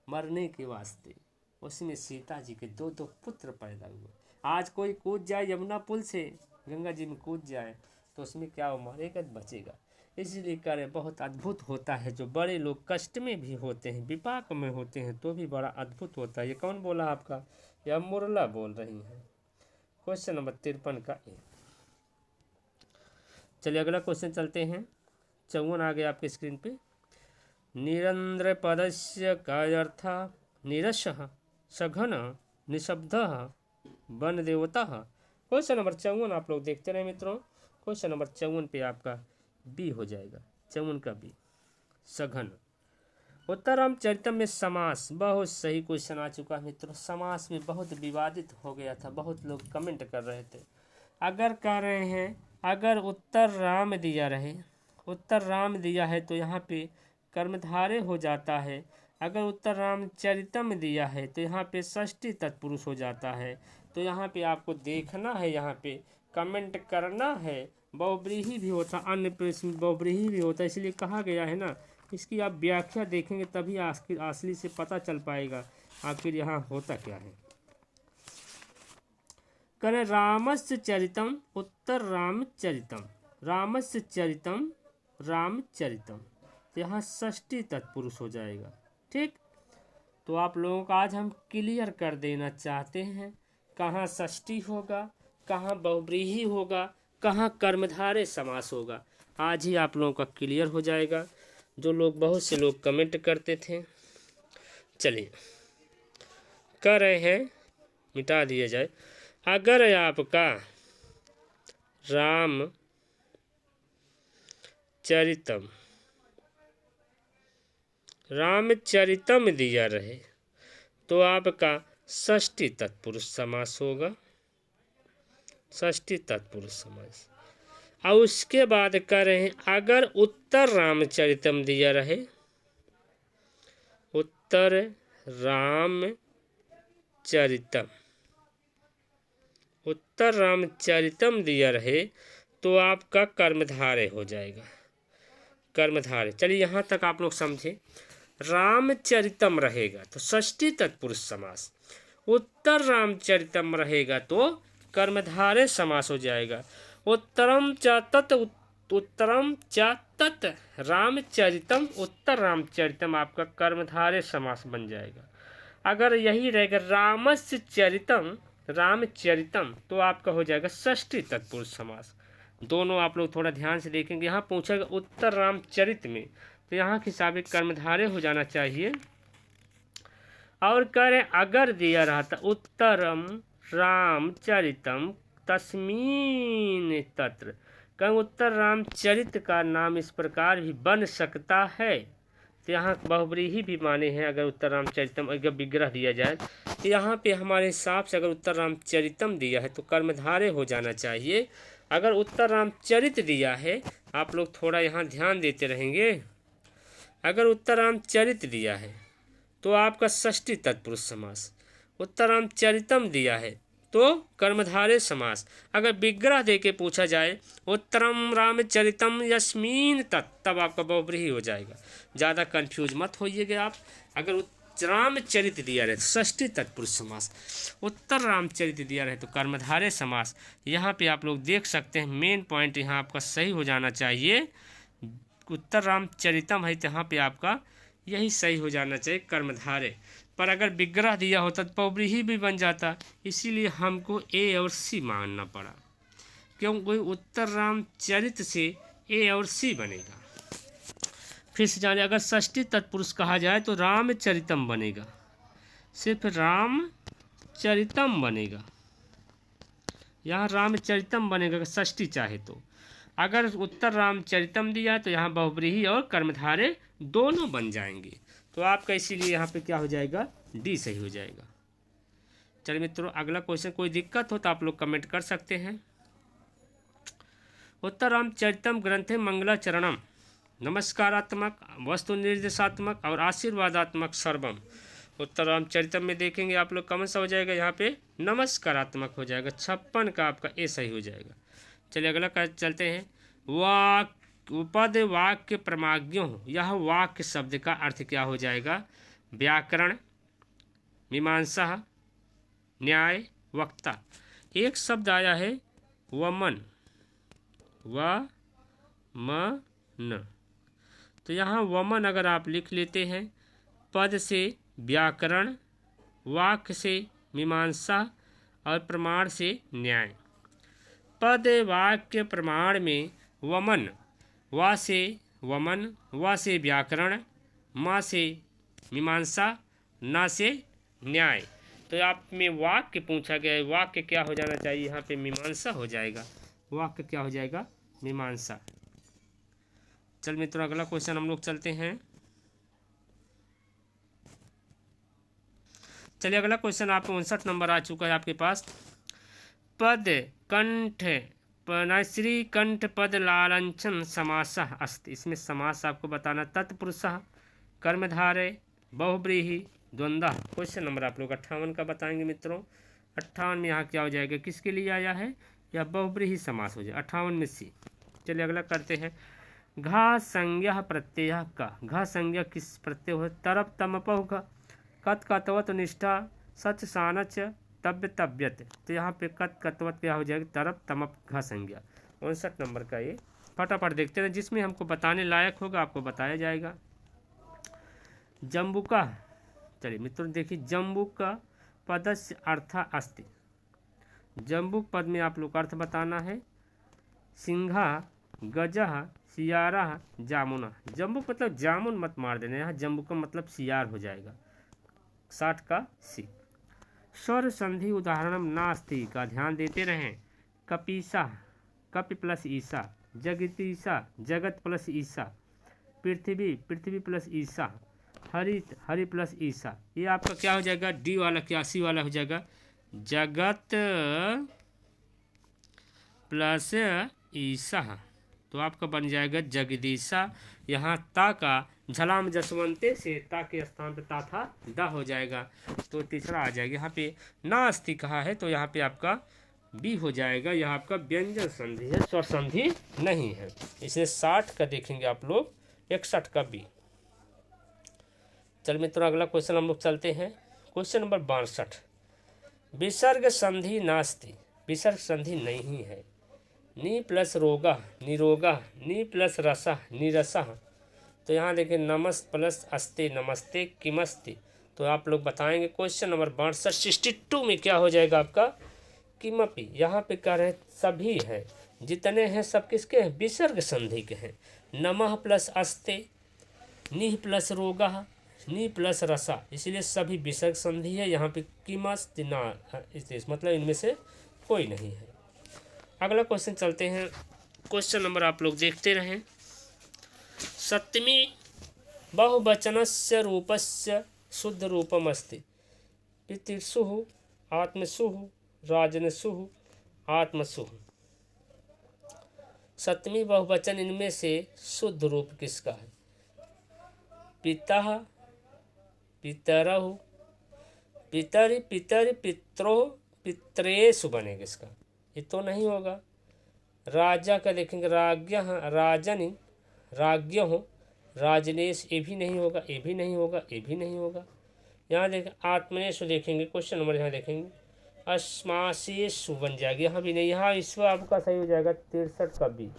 मरने के वास्ते, उसमें सीता जी के दो दो पुत्र पैदा हुए। आज कोई कूद जाए यमुना पुल से, गंगा जी में कूद जाए तो उसमें क्या हो, मरेगा बचेगा। इसलिए कह रहे बहुत अद्भुत होता है, जो बड़े लोग कष्ट में भी होते हैं, विपाक में होते हैं, तो भी बड़ा अद्भुत होता है। ये कौन बोला आपका? यह मुरला बोल रही है। क्वेश्चन नंबर 53 का ए। चलिए अगला क्वेश्चन चलते हैं। 54 आ गया आपके स्क्रीन पे। निरंद्र पदस्य कायर्थ निरशः सघन निशब्दः वन देवता। क्वेश्चन नंबर 54 आप लोग देखते रहे मित्रों। क्वेश्चन नंबर 54 पे आपका बी हो जाएगा, 54 का बी, सघन। उत्तरम चरितम में समास, बहुत सही क्वेश्चन आ चुका है मित्रों। समास में बहुत विवादित हो गया था, बहुत लोग कमेंट कर रहे थे। अगर कह रहे हैं अगर उत्तर राम दिया रहे, उत्तर राम दिया है तो यहाँ पे कर्मधारय हो जाता है। अगर उत्तर रामचरितम दिया है तो यहाँ पे षष्ठी तत्पुरुष हो जाता है। तो यहाँ पे आपको देखना है, यहाँ पे कमेंट करना है। बहुब्रीही भी होता, अन्य प्रश्न बहुब्रीही भी होता, इसलिए कहा गया है ना। इसकी आप व्याख्या देखेंगे तभी असली से पता चल पाएगा आखिर यहाँ होता क्या है। करें रामस्य चरितम उत्तर रामचरितम, रामस्य चरितम रामचरितम, तो यहाँ षष्ठी तत्पुरुष हो जाएगा। ठीक, तो आप लोगों का आज हम क्लियर कर देना चाहते हैं कहाँ षष्ठी होगा, कहाँ बहुब्रीही होगा, कहाँ कर्मधारय समास होगा। आज ही आप लोगों का क्लियर हो जाएगा। जो लोग, बहुत से लोग कमेंट करते थे। चलिए कर रहे हैं, मिटा दिया जाए। अगर आपका राम चरितम रामचरितम दिया रहे तो आपका षष्ठी तत्पुरुष समास होगा, षष्ठी तत्पुरुष समास। और उसके बाद कह रहे हैं अगर उत्तर रामचरितम दिया रहे, उत्तर रामचरितम, उत्तर रामचरितम दिया रहे तो आपका कर्मधारय हो जाएगा, कर्मधारय। चलिए यहाँ तक आप लोग समझे। रामचरितम रहेगा तो षष्ठी तत्पुरुष समास, उत्तर रामचरितम रहेगा तो कर्मधारय समास हो जाएगा। उत्तरम च तत्, उत्तरम च तत् रामचरितम, उत्तर रामचरितम आपका कर्मधारय समास बन जाएगा। अगर यही रहेगा रामस्य चरितम रामचरितम तो आपका हो जाएगा षष्ठी तत्पुरुष समास। दोनों आप लोग थोड़ा ध्यान से देखेंगे। यहाँ पूछेगा उत्तर रामचरित में, तो यहाँ के हिसाब से कर्मधारय हो जाना चाहिए। और कह रहे अगर दिया रहा था उत्तरम रामचरितम तस्मीन तत्र, कहीं उत्तर रामचरित का नाम इस प्रकार भी बन सकता है, तो यहाँ बहुब्रीही भी माने हैं। अगर उत्तर रामचरितम अगर विग्रह दिया जाए तो यहाँ पे हमारे हिसाब से अगर उत्तर रामचरितम दिया है तो कर्मधारय हो जाना चाहिए। अगर उत्तर रामचरित दिया है, आप लोग थोड़ा यहाँ ध्यान देते रहेंगे। अगर उत्तर रामचरित दिया है तो आपका षष्ठी तत्पुरुष समास, उत्तर रामचरितम दिया है तो कर्मधारय समास। अगर विग्रह दे के पूछा जाए उत्तरम रामचरितम यस्मीन तत्, तब आपका बहुब्रीही हो जाएगा। ज़्यादा कंफ्यूज मत होइएगा आप। अगर रामचरित दिया रहे तो षष्ठी तत्पुरुष समास, उत्तर रामचरित दिया रहे तो कर्मधारय समास। यहाँ पे आप लोग देख सकते हैं मेन पॉइंट यहाँ आपका सही हो जाना चाहिए। उत्तर रामचरितम है तो यहाँ पे आपका यही सही हो जाना चाहिए, कर्मधारय। पर अगर विग्रह दिया होता तो बहुब्रीही भी बन जाता, इसीलिए हमको ए और सी मानना पड़ा, क्योंकि उत्तर रामचरित से ए और सी बनेगा। फिर से जाने, अगर षष्ठी तत्पुरुष कहा जाए तो रामचरितम बनेगा, सिर्फ रामचरितम बनेगा। यहाँ रामचरितम बनेगा अगर षष्ठी चाहे तो। अगर उत्तर रामचरितम दिया तो यहाँ बहुब्रीही और कर्मधारय दोनों बन जाएंगे। तो आपका इसीलिए यहाँ पे क्या हो जाएगा, डी सही हो जाएगा। चलिए मित्रों अगला क्वेश्चन, कोई दिक्कत हो तो आप लोग कमेंट कर सकते हैं। उत्तर रामचरितम ग्रंथे मंगलाचरणम नमस्कारात्मक, वस्तु निर्देशात्मक और आशीर्वादात्मक सर्वम। उत्तरामचरितम में देखेंगे आप लोग कौन सा हो जाएगा, यहाँ पे नमस्कारात्मक हो जाएगा। 56 का आपका ए सही हो जाएगा। चलिए अगला का चलते हैं। वाक उपद वाक्य प्रमाज्ञो, यह वाक्य शब्द का अर्थ क्या हो जाएगा, व्याकरण, मीमांसा, न्याय, वक्ता। एक शब्द आया है वमन, न, तो यहाँ वमन अगर आप लिख लेते हैं, पद से व्याकरण, वाक्य से मीमांसा और प्रमाण से न्याय। पद वाक्य प्रमाण में वमन, वा से वमन, वा से व्याकरण, मा से मीमांसा, ना से न्याय। तो आप में वाक्य पूछा गया है, वाक्य क्या हो जाना चाहिए, यहाँ पे मीमांसा हो जाएगा। वाक्य क्या हो जाएगा, मीमांसा। चल मित्रों अगला क्वेश्चन हम लोग चलते हैं। चलिए अगला क्वेश्चन आप 59 नंबर आ चुका है आपके पास। पद कंठ श्री कंठ पद लालंचन समासः अस्ति, इसमें समास आपको बताना, तत्पुरुषः, कर्मधारय, बहुव्रीहि, द्वंद्वः। क्वेश्चन नंबर आप लोग 58 का बताएंगे मित्रों। 58 में यहाँ क्या हो जाएगा, किसके लिए आया है, या बहुव्रीहि समास हो जाए 58 में सी। चलिए अगला करते हैं। घा संज्ञा प्रत्यय का, घा संज्ञा किस प्रत्यय हो, तरप तम पहुघ, कत कतवत निष्ठा, सच सानच, तव्य तव्यत। तो यहाँ पे कत कतवत क्या हो जाएगा, तरप तमप घा संज्ञा। 59 नंबर का ये फटाफट देखते हैं, जिसमें हमको बताने लायक होगा आपको बताया जाएगा। जम्बुका, चलिए मित्रों देखिए, जम्बुका पदस्य अर्थ अस्ति, जम्बुक पद में आप लोग अर्थ बताना है। सिंघा, गजह, सियारा, जामुना। जम्बुक मतलब जामुन मत मार देना, यहाँ जम्बुक का मतलब सियार हो जाएगा। 60 का सी। स्वर संधि उदाहरणम नास्ति का ध्यान देते रहें। कपीसा, कपि प्लस ईसा, जगतीसा, जगत प्लस ईसा, पृथ्वी, पृथ्वी प्लस ईसा, हरित, हरि प्लस ईसा। ये आपका क्या हो जाएगा, डी वाला क्या सी वाला हो जाएगा, जगत प्लस ईसा। तो आपका बन जाएगा जगदीशा। यहाँ ता का झलाम जसवंते से ता के स्थान पे ता था दा हो जाएगा, तो तीसरा आ जाएगा। यहाँ पे नास्ति कहा है तो यहाँ पे आपका बी हो जाएगा। यह आपका व्यंजन संधि है, स्वर संधि नहीं है, इसलिए 60 का देखेंगे आप लोग, 61 का बी। चल मित्रों अगला क्वेश्चन हम लोग चलते हैं। Question number 62। विसर्ग संधि नास्ति, विसर्ग संधि नहीं है। नी प्लस रोगा, निरोगा, नी प्लस रसा, निरसा। तो यहाँ देखिए नमस प्लस अस्ते, नमस्ते, किमस्ते। तो आप लोग बताएंगे। क्वेश्चन नंबर 62 62 में क्या हो जाएगा आपका, किमपि। यहाँ पे कह रहे हैं सभी है, जितने हैं सब किसके हैं, विसर्ग संधि के हैं। नमः प्लस अस्ते, निह प्लस रोगा, नी प्लस रसा, इसलिए सभी विसर्ग संधि है। यहाँ पे किमस्ति ना, मतलब इनमें से कोई नहीं है। अगला क्वेश्चन चलते हैं। क्वेश्चन नंबर आप लोग देखते रहें। सप्तमी बहुवचनस्य रूपस्य शुद्ध रूपम अस्ति। पितृसुः, आत्मसुः, राजनसुः, आत्मसुः। सप्तमी बहुवचन इनमें से शुद्ध रूप किसका है, पिता, पितरहु, पितरि, पितरि, पित्रो, पित्रेषु बनेगा इसका, ये तो नहीं होगा। राजा का देखेंगे, राज्ञ, राजनि, राज्ञ, राजनेश, ये भी नहीं होगा, ये भी नहीं होगा, ये भी नहीं होगा। यहाँ देखें आत्मनेशु देखेंगे, क्वेश्चन नंबर यहाँ देखेंगे, अस्मासेशु बन जाएगी, यहाँ भी नहीं। यहाँ ईश्वर आपका सही हो जाएगा 63 का बी,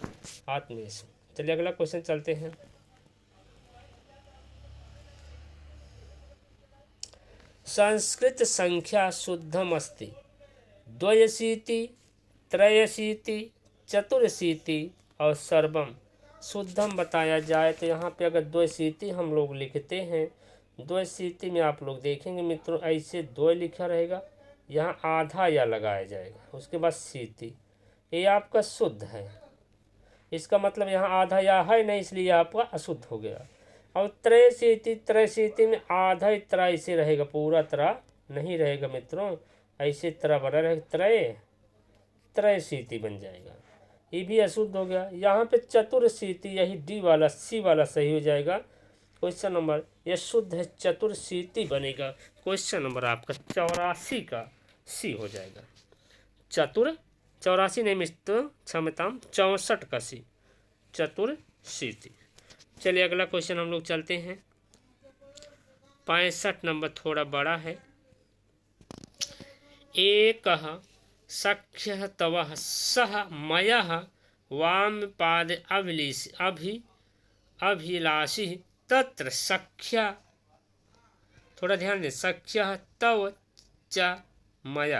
आत्मनेशु। चलिए अगला क्वेश्चन चलते हैं। संस्कृत संख्या शुद्धम अस्ति। द्वयशीति, त्रयशीति, चतुर्शीति और सर्वम शुद्धम बताया जाए तो यहाँ पे अगर द्वयशीति हम लोग लिखते हैं, द्वयशीति में आप लोग देखेंगे मित्रों ऐसे द्वय लिखा रहेगा, यहाँ आधा या लगाया जाएगा, उसके बाद शीति, ये आपका शुद्ध है। इसका मतलब यहाँ आधा या है नहीं, इसलिए आपका अशुद्ध हो गया। और त्रयशीति, त्रयशीति में आधा ही तरह ऐसे रहेगा, पूरा तरह नहीं रहेगा मित्रों, ऐसे तरह बना रहेगा, त्रय, त्रयशीति बन जाएगा, ये भी अशुद्ध हो गया। यहाँ पे चतुर्शीति, यही डी वाला सी वाला सही हो जाएगा। क्वेश्चन नंबर ये शुद्ध है चतुर्शीति बनेगा। क्वेश्चन नंबर आपका 84 का सी हो जाएगा। 84 नहीं मित्र, क्षमता 64 का सी, चतुर्शीति। चलिए अगला क्वेश्चन हम लोग चलते हैं। 65 नंबर थोड़ा बड़ा है। एक सख्य तव सह मय वाम पाद अभिलाषी तत्र सख्या, थोड़ा ध्यान दें, सख्य तव च मया।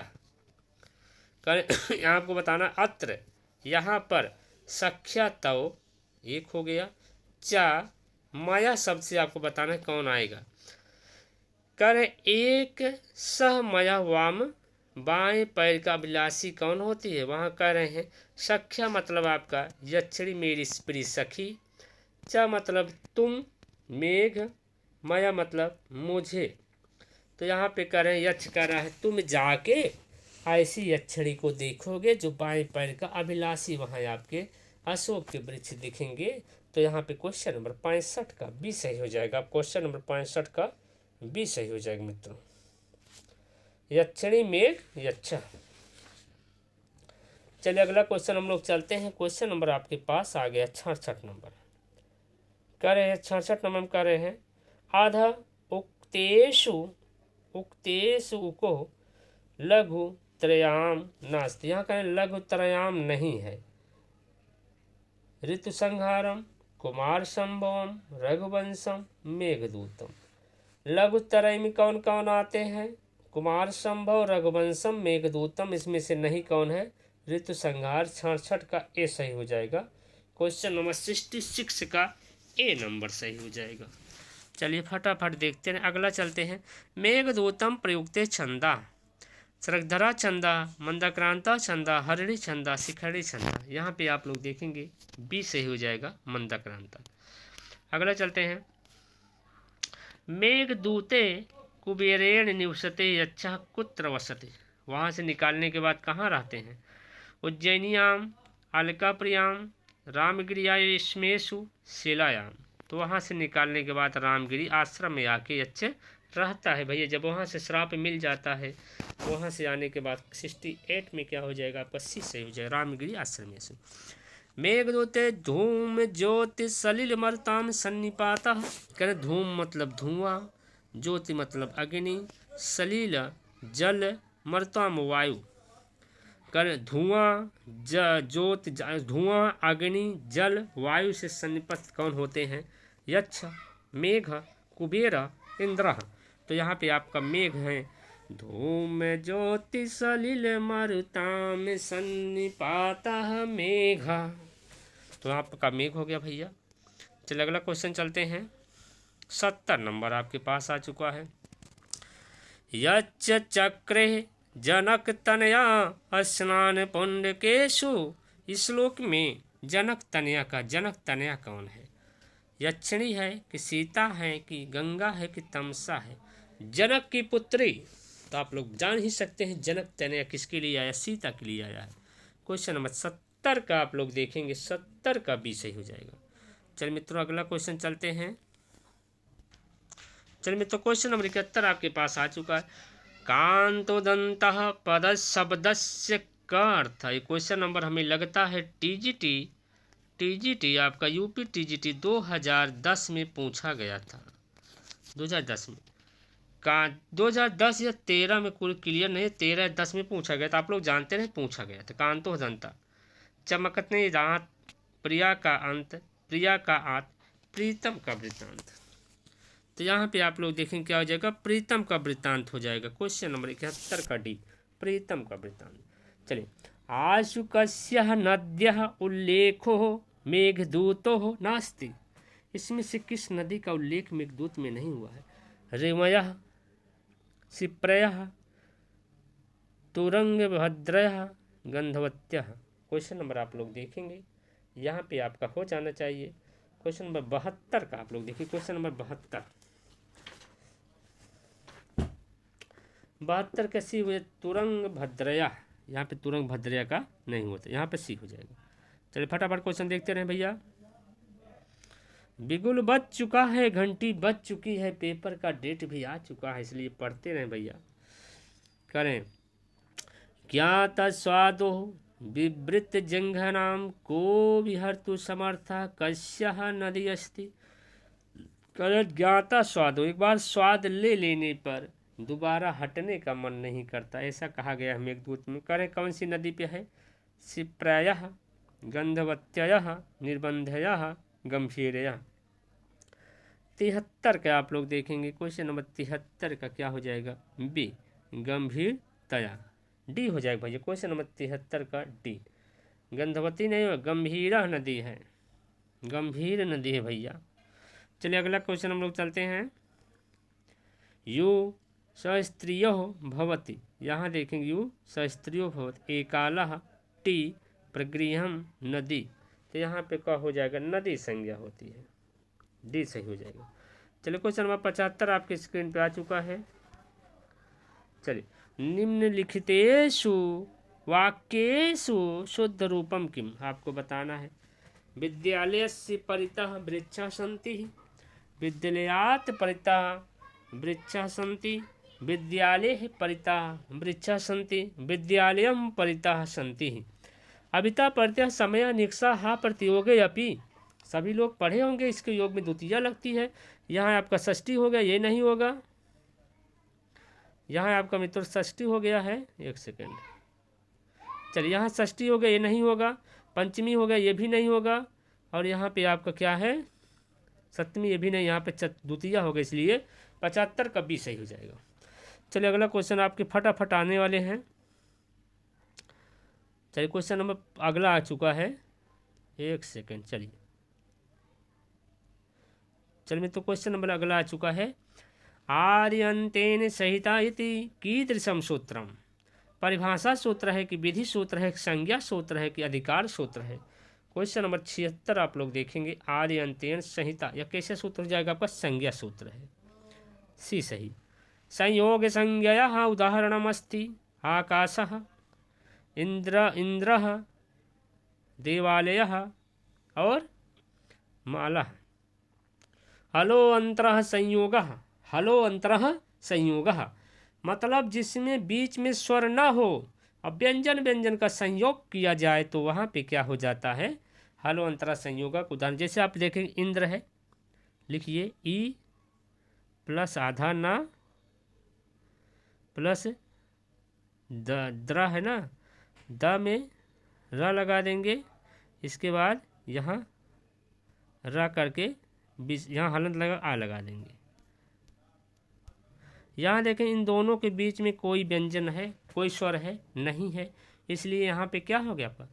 यहाँ आपको बताना अत्र, यहाँ पर सख्या तव एक हो गया, च मया शब्द से आपको बताना कौन आएगा। कर एक सह मया वाम, बाएं पैर का अभिलाषी कौन होती है, वहाँ कह रहे हैं सख्या मतलब आपका यक्षिणी मेरी प्रिय सखी, च मतलब तुम, मेघ, मया मतलब मुझे। तो यहाँ पे कह रहे हैं यक्ष कह रहा है तुम जाके ऐसी यक्षिणी को देखोगे जो बाएं पैर का अभिलाषी, वहाँ आपके अशोक के वृक्ष दिखेंगे। तो यहाँ पे क्वेश्चन नंबर 65 का बी सही हो जाएगा। क्वेश्चन नंबर 65 का बी सही हो जाएगा मित्रों, यक्षिणी मेघ यक्षा। चलिए अगला क्वेश्चन हम लोग चलते हैं। क्वेश्चन नंबर आपके पास आ गया 66 नंबर। कह रहे हैं 66 नंबर में कह रहे हैं आधा उक्तेषु उको लघु त्रयाम नास्ति। यहाँ कहें लघु त्रयाम नहीं है। ऋतु संहारम, कुमार संभवम, रघुवंशम, मेघदूतम। लघु त्रय में कौन कौन आते हैं, कुमार संभव, रघुवंशम, मेघदूतम। इसमें से नहीं कौन है, ऋतु संहार। 66 का ए सही हो जाएगा। क्वेश्चन नंबर 66 का ए नंबर सही हो जाएगा। चलिए फटाफट देखते हैं अगला चलते हैं। मेघदूतम प्रयुक्ते छंदा, सरगधरा छंदा, मंदाक्रांता छंदा, हरिणी छंदा, शिखरी छंदा। यहाँ पे आप लोग देखेंगे बी सही हो जाएगा, मंदाक्रांता। अगला चलते हैं। मेघदूते कुबेरेण निवसते यच्छः कुत्र वसते। वहाँ से निकालने के बाद कहाँ रहते हैं, उज्जैनियाम, अलकाप्रियाम, रामगिरियाश्मेषु, शिलायाम। तो वहाँ से निकालने के बाद रामगिरी आश्रम में आके अच्छे रहता है। भैया जब वहाँ से श्राप मिल जाता है, वहाँ से आने के बाद 68 में क्या हो जाएगा आपका सी सही हो जाएगा, रामगिरी आश्रम में से। मेघदूते धूम ज्योति सलिल मरताम सन्निपाता। कह धूम मतलब धुआं, ज्योति मतलब अग्नि, सलिल जल, मरताम वायु। कर धुआं ज्योति, धुआं, अग्नि, जल, वायु से सन्निपत कौन होते हैं, यक्ष, मेघ, कुबेर, इंद्र। तो यहाँ पे आपका मेघ है। धूम ज्योति सलिल मरुताम सन्निपाता मेघा। तो आपका मेघ हो गया भैया। चलिए अगला क्वेश्चन चलते हैं। 70 नंबर आपके पास आ चुका है। यच्च चक्रे जनक तनया स्नान पुंडकेशु। इस श्लोक में जनक तनया कौन है, यक्षिणी है कि सीता है कि गंगा है कि तमसा है, जनक की पुत्री। तो आप लोग जान ही सकते हैं जनक तनया किसके लिए आया, सीता के लिए आया है। क्वेश्चन नंबर 70 का आप लोग देखेंगे 70 का बी सही हो जाएगा। चलिए मित्रों अगला क्वेश्चन चलते हैं। चलिए मित्रों क्वेश्चन नंबर 71 आपके पास आ चुका है। कांतोदंतः पद शब्दस्य का अर्थ। ये क्वेश्चन नंबर हमें लगता है टीजीटी आपका यूपी टीजीटी 2010 में पूछा गया था। 2010 में 2010 या 13 में कुल क्लियर नहीं, 13-10 में पूछा गया था। आप लोग जानते रहे पूछा गया था। कांतो दंता, चमकने दांत, प्रिया का अंत, प्रिया का आत, प्रीतम का वृत्तांत। तो यहाँ पे आप लोग देखेंगे क्या हो जाएगा, प्रीतम का वृत्तांत हो जाएगा। क्वेश्चन नंबर 71 का डी, प्रीतम का वृत्तांत। चलिए आशुकस्य नद्यः उल्लेखो मेघदूतो नास्ति। इसमें से किस नदी का उल्लेख मेघदूत में नहीं हुआ है, रेमयः, शिप्रयः, तुरंगभद्रयः, गंधवत्यः। क्वेश्चन नंबर आप लोग देखेंगे यहाँ पे आपका हो जाना चाहिए क्वेश्चन नंबर 72 का। आप लोग देखिए क्वेश्चन नंबर 72 कैसी हुई, तुरंग भद्रया। यहाँ पे तुरंग भद्रया का नहीं होता, यहाँ पे सी हो जाएगा। चलिए फटाफट क्वेश्चन देखते रहे भैया। बिगुल बज चुका है, घंटी बज चुकी है, पेपर का डेट भी आ चुका है, इसलिए पढ़ते रहें भैया। करें ज्ञात स्वादो विवृत जंघनाम को विहर्तु समर्था कस्य नदी अस्ति। करें ज्ञाता स्वादो, एक बार स्वाद ले लेने पर दोबारा हटने का मन नहीं करता, ऐसा कहा गया हमें एक दूत में। करें कौन सी नदी पे है? शिप्रायः, गंधवत्ययः, निर्बंधयः, गंभीरयः। 73 का आप लोग देखेंगे, क्वेश्चन नंबर 73 का क्या हो जाएगा? बी गंभीरतया, डी हो जाएगा भैया क्वेश्चन नंबर 73 का डी। गंधवती नहीं हो, गंभीरा नदी है, गंभीर नदी है भैया। चलिए अगला क्वेश्चन हम लोग चलते हैं। यू सस्त्रियो भवति, यहाँ देखेंगे यू सस्त्रियो भवति एकालः टी प्रगृहम नदी, तो यहाँ पे क्या हो जाएगा? नदी संज्ञा होती है, डी सही हो जाएगा। चलिए क्वेश्चन नंबर 75 आपके स्क्रीन पे आ चुका है। चलिए निम्नलिखितेषु वाक्येषु शुद्ध रूपम किम, आपको बताना है। विद्यालयस्य परितः वृक्षाः सन्ति, विद्यालयात् परितः वृक्षाः सन्ति, विद्यालये परितः वृक्षाः सन्ति, विद्यालयं परितः सन्ति। अभिता प्रत्यय समय निक्षा प्रतियोगे अपि, सभी लोग पढ़े होंगे, इसके योग में द्वितीया लगती है। यहाँ आपका षष्ठी हो गया, ये नहीं होगा। यहाँ आपका मित्र षष्ठी हो गया है, एक सेकेंड। चलिए यहाँ षष्ठी हो गया, ये नहीं होगा। पंचमी हो गया, ये भी नहीं होगा। और यहाँ पे आपका क्या है? सप्तमी, ये भी नहीं। यहाँ पे द्वितीया हो गया, इसलिए 75 का बी सही हो जाएगा। चलिए अगला क्वेश्चन आपके फटाफट आने वाले हैं। चलिए क्वेश्चन नंबर अगला आ चुका है, एक सेकेंड। चलिए तो क्वेश्चन नंबर अगला आ चुका है। आर्यंतेन सहिता इति कीदृशम सूत्रम, परिभाषा सूत्र है कि विधि सूत्र है, संज्ञा सूत्र है कि अधिकार सूत्र है? क्वेश्चन नंबर 76 आप लोग देखेंगे। आर्यंतेन संहिता, यह कैसे सूत्र हो जाएगा? आपका संज्ञा सूत्र है, सी सही। संयोग संज्ञया उदाहरणमस्ति आकाशः, इंद्रः, देवालयः और माला। हलो अंतरः संयोगः, हलो अंतरः संयोगः मतलब जिसमें बीच में स्वर ना हो और व्यंजन का संयोग किया जाए तो वहाँ पे क्या हो जाता है? हलो अंतरः संयोगक। उदाहरण जैसे आप देखेंगे, इंद्र है, लिखिए ई प्लस आधा ना प्लस द्र है ना, द में र लगा देंगे, इसके बाद यहाँ र करके बीच यहाँ हलंत लगा आ लगा देंगे। यहाँ देखें इन दोनों के बीच में कोई व्यंजन है, कोई स्वर है नहीं है, इसलिए यहाँ पे क्या हो गया आपका?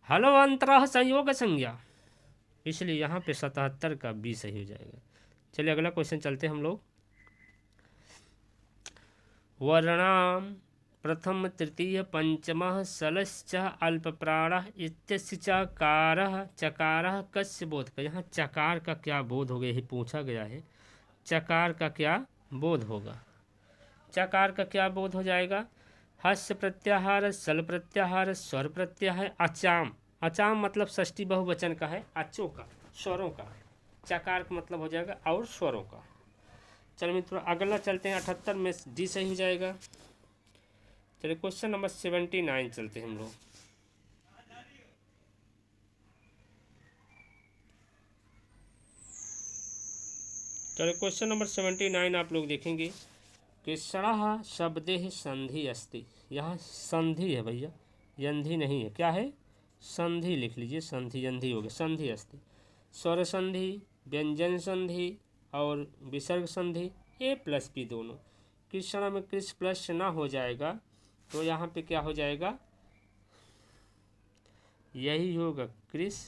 हलो अंतरः संयोग संज्ञा, इसलिए यहाँ पे 77 का बी सही हो जाएगा। चलिए अगला क्वेश्चन चलते हम लोग। वर्णाम प्रथम तृतीय पंचमः षष्ठ अल्प प्राणः इत्यस्य चकारः, चकारः कस्य बोध का, यहाँ चकार का क्या बोध हो गया, यही पूछा गया है। चकार का क्या बोध होगा? चकार का क्या बोध हो जाएगा? हस्य प्रत्याहार, सल प्रत्याहार, स्वर प्रत्याहार, अचाम। अचाम मतलब षष्ठी बहुवचन का है, अचों का, स्वरों का। चकार का मतलब हो जाएगा और स्वरों का। चलो मित्रों अगला चलते हैं। 78 में डी सही हो जाएगा। चलिए क्वेश्चन नंबर 79 चलते हैं हम लोग। चलिए क्वेश्चन नंबर 79 आप लोग देखेंगे कि षणः शब्दे संधि अस्ति, यहाँ संधि है भैया, यंधि नहीं है। क्या है? संधि लिख लीजिए, संधि यंधि हो गया, संधि अस्ति। स्वर संधि, व्यंजन संधि और विसर्ग संधि, ए प्लस बी दोनों। कृष्ण में कृष प्लस ना हो जाएगा तो यहाँ पे क्या हो जाएगा? यही होगा, कृष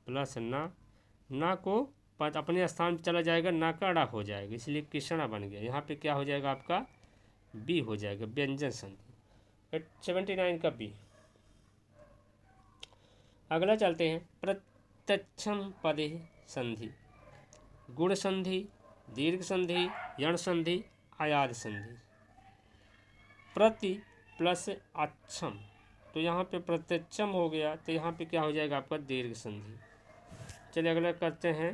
प्लस ना को पद अपने स्थान चला जाएगा, ना का अड़ा हो जाएगा, इसलिए कृष्णा बन गया। यहाँ पे क्या हो जाएगा आपका? बी हो जाएगा, व्यंजन संधि। 79 का बी। अगला चलते हैं। प्रत्यक्षम पदे संधि, गुण संधि, दीर्घ संधि, यण संधि, आयाद संधि। प्रति प्लस अच्छम, तो यहाँ पे प्रत्यक्षम हो गया, तो यहाँ पे क्या हो जाएगा आपका? दीर्घ संधि। चलिए अगला करते हैं।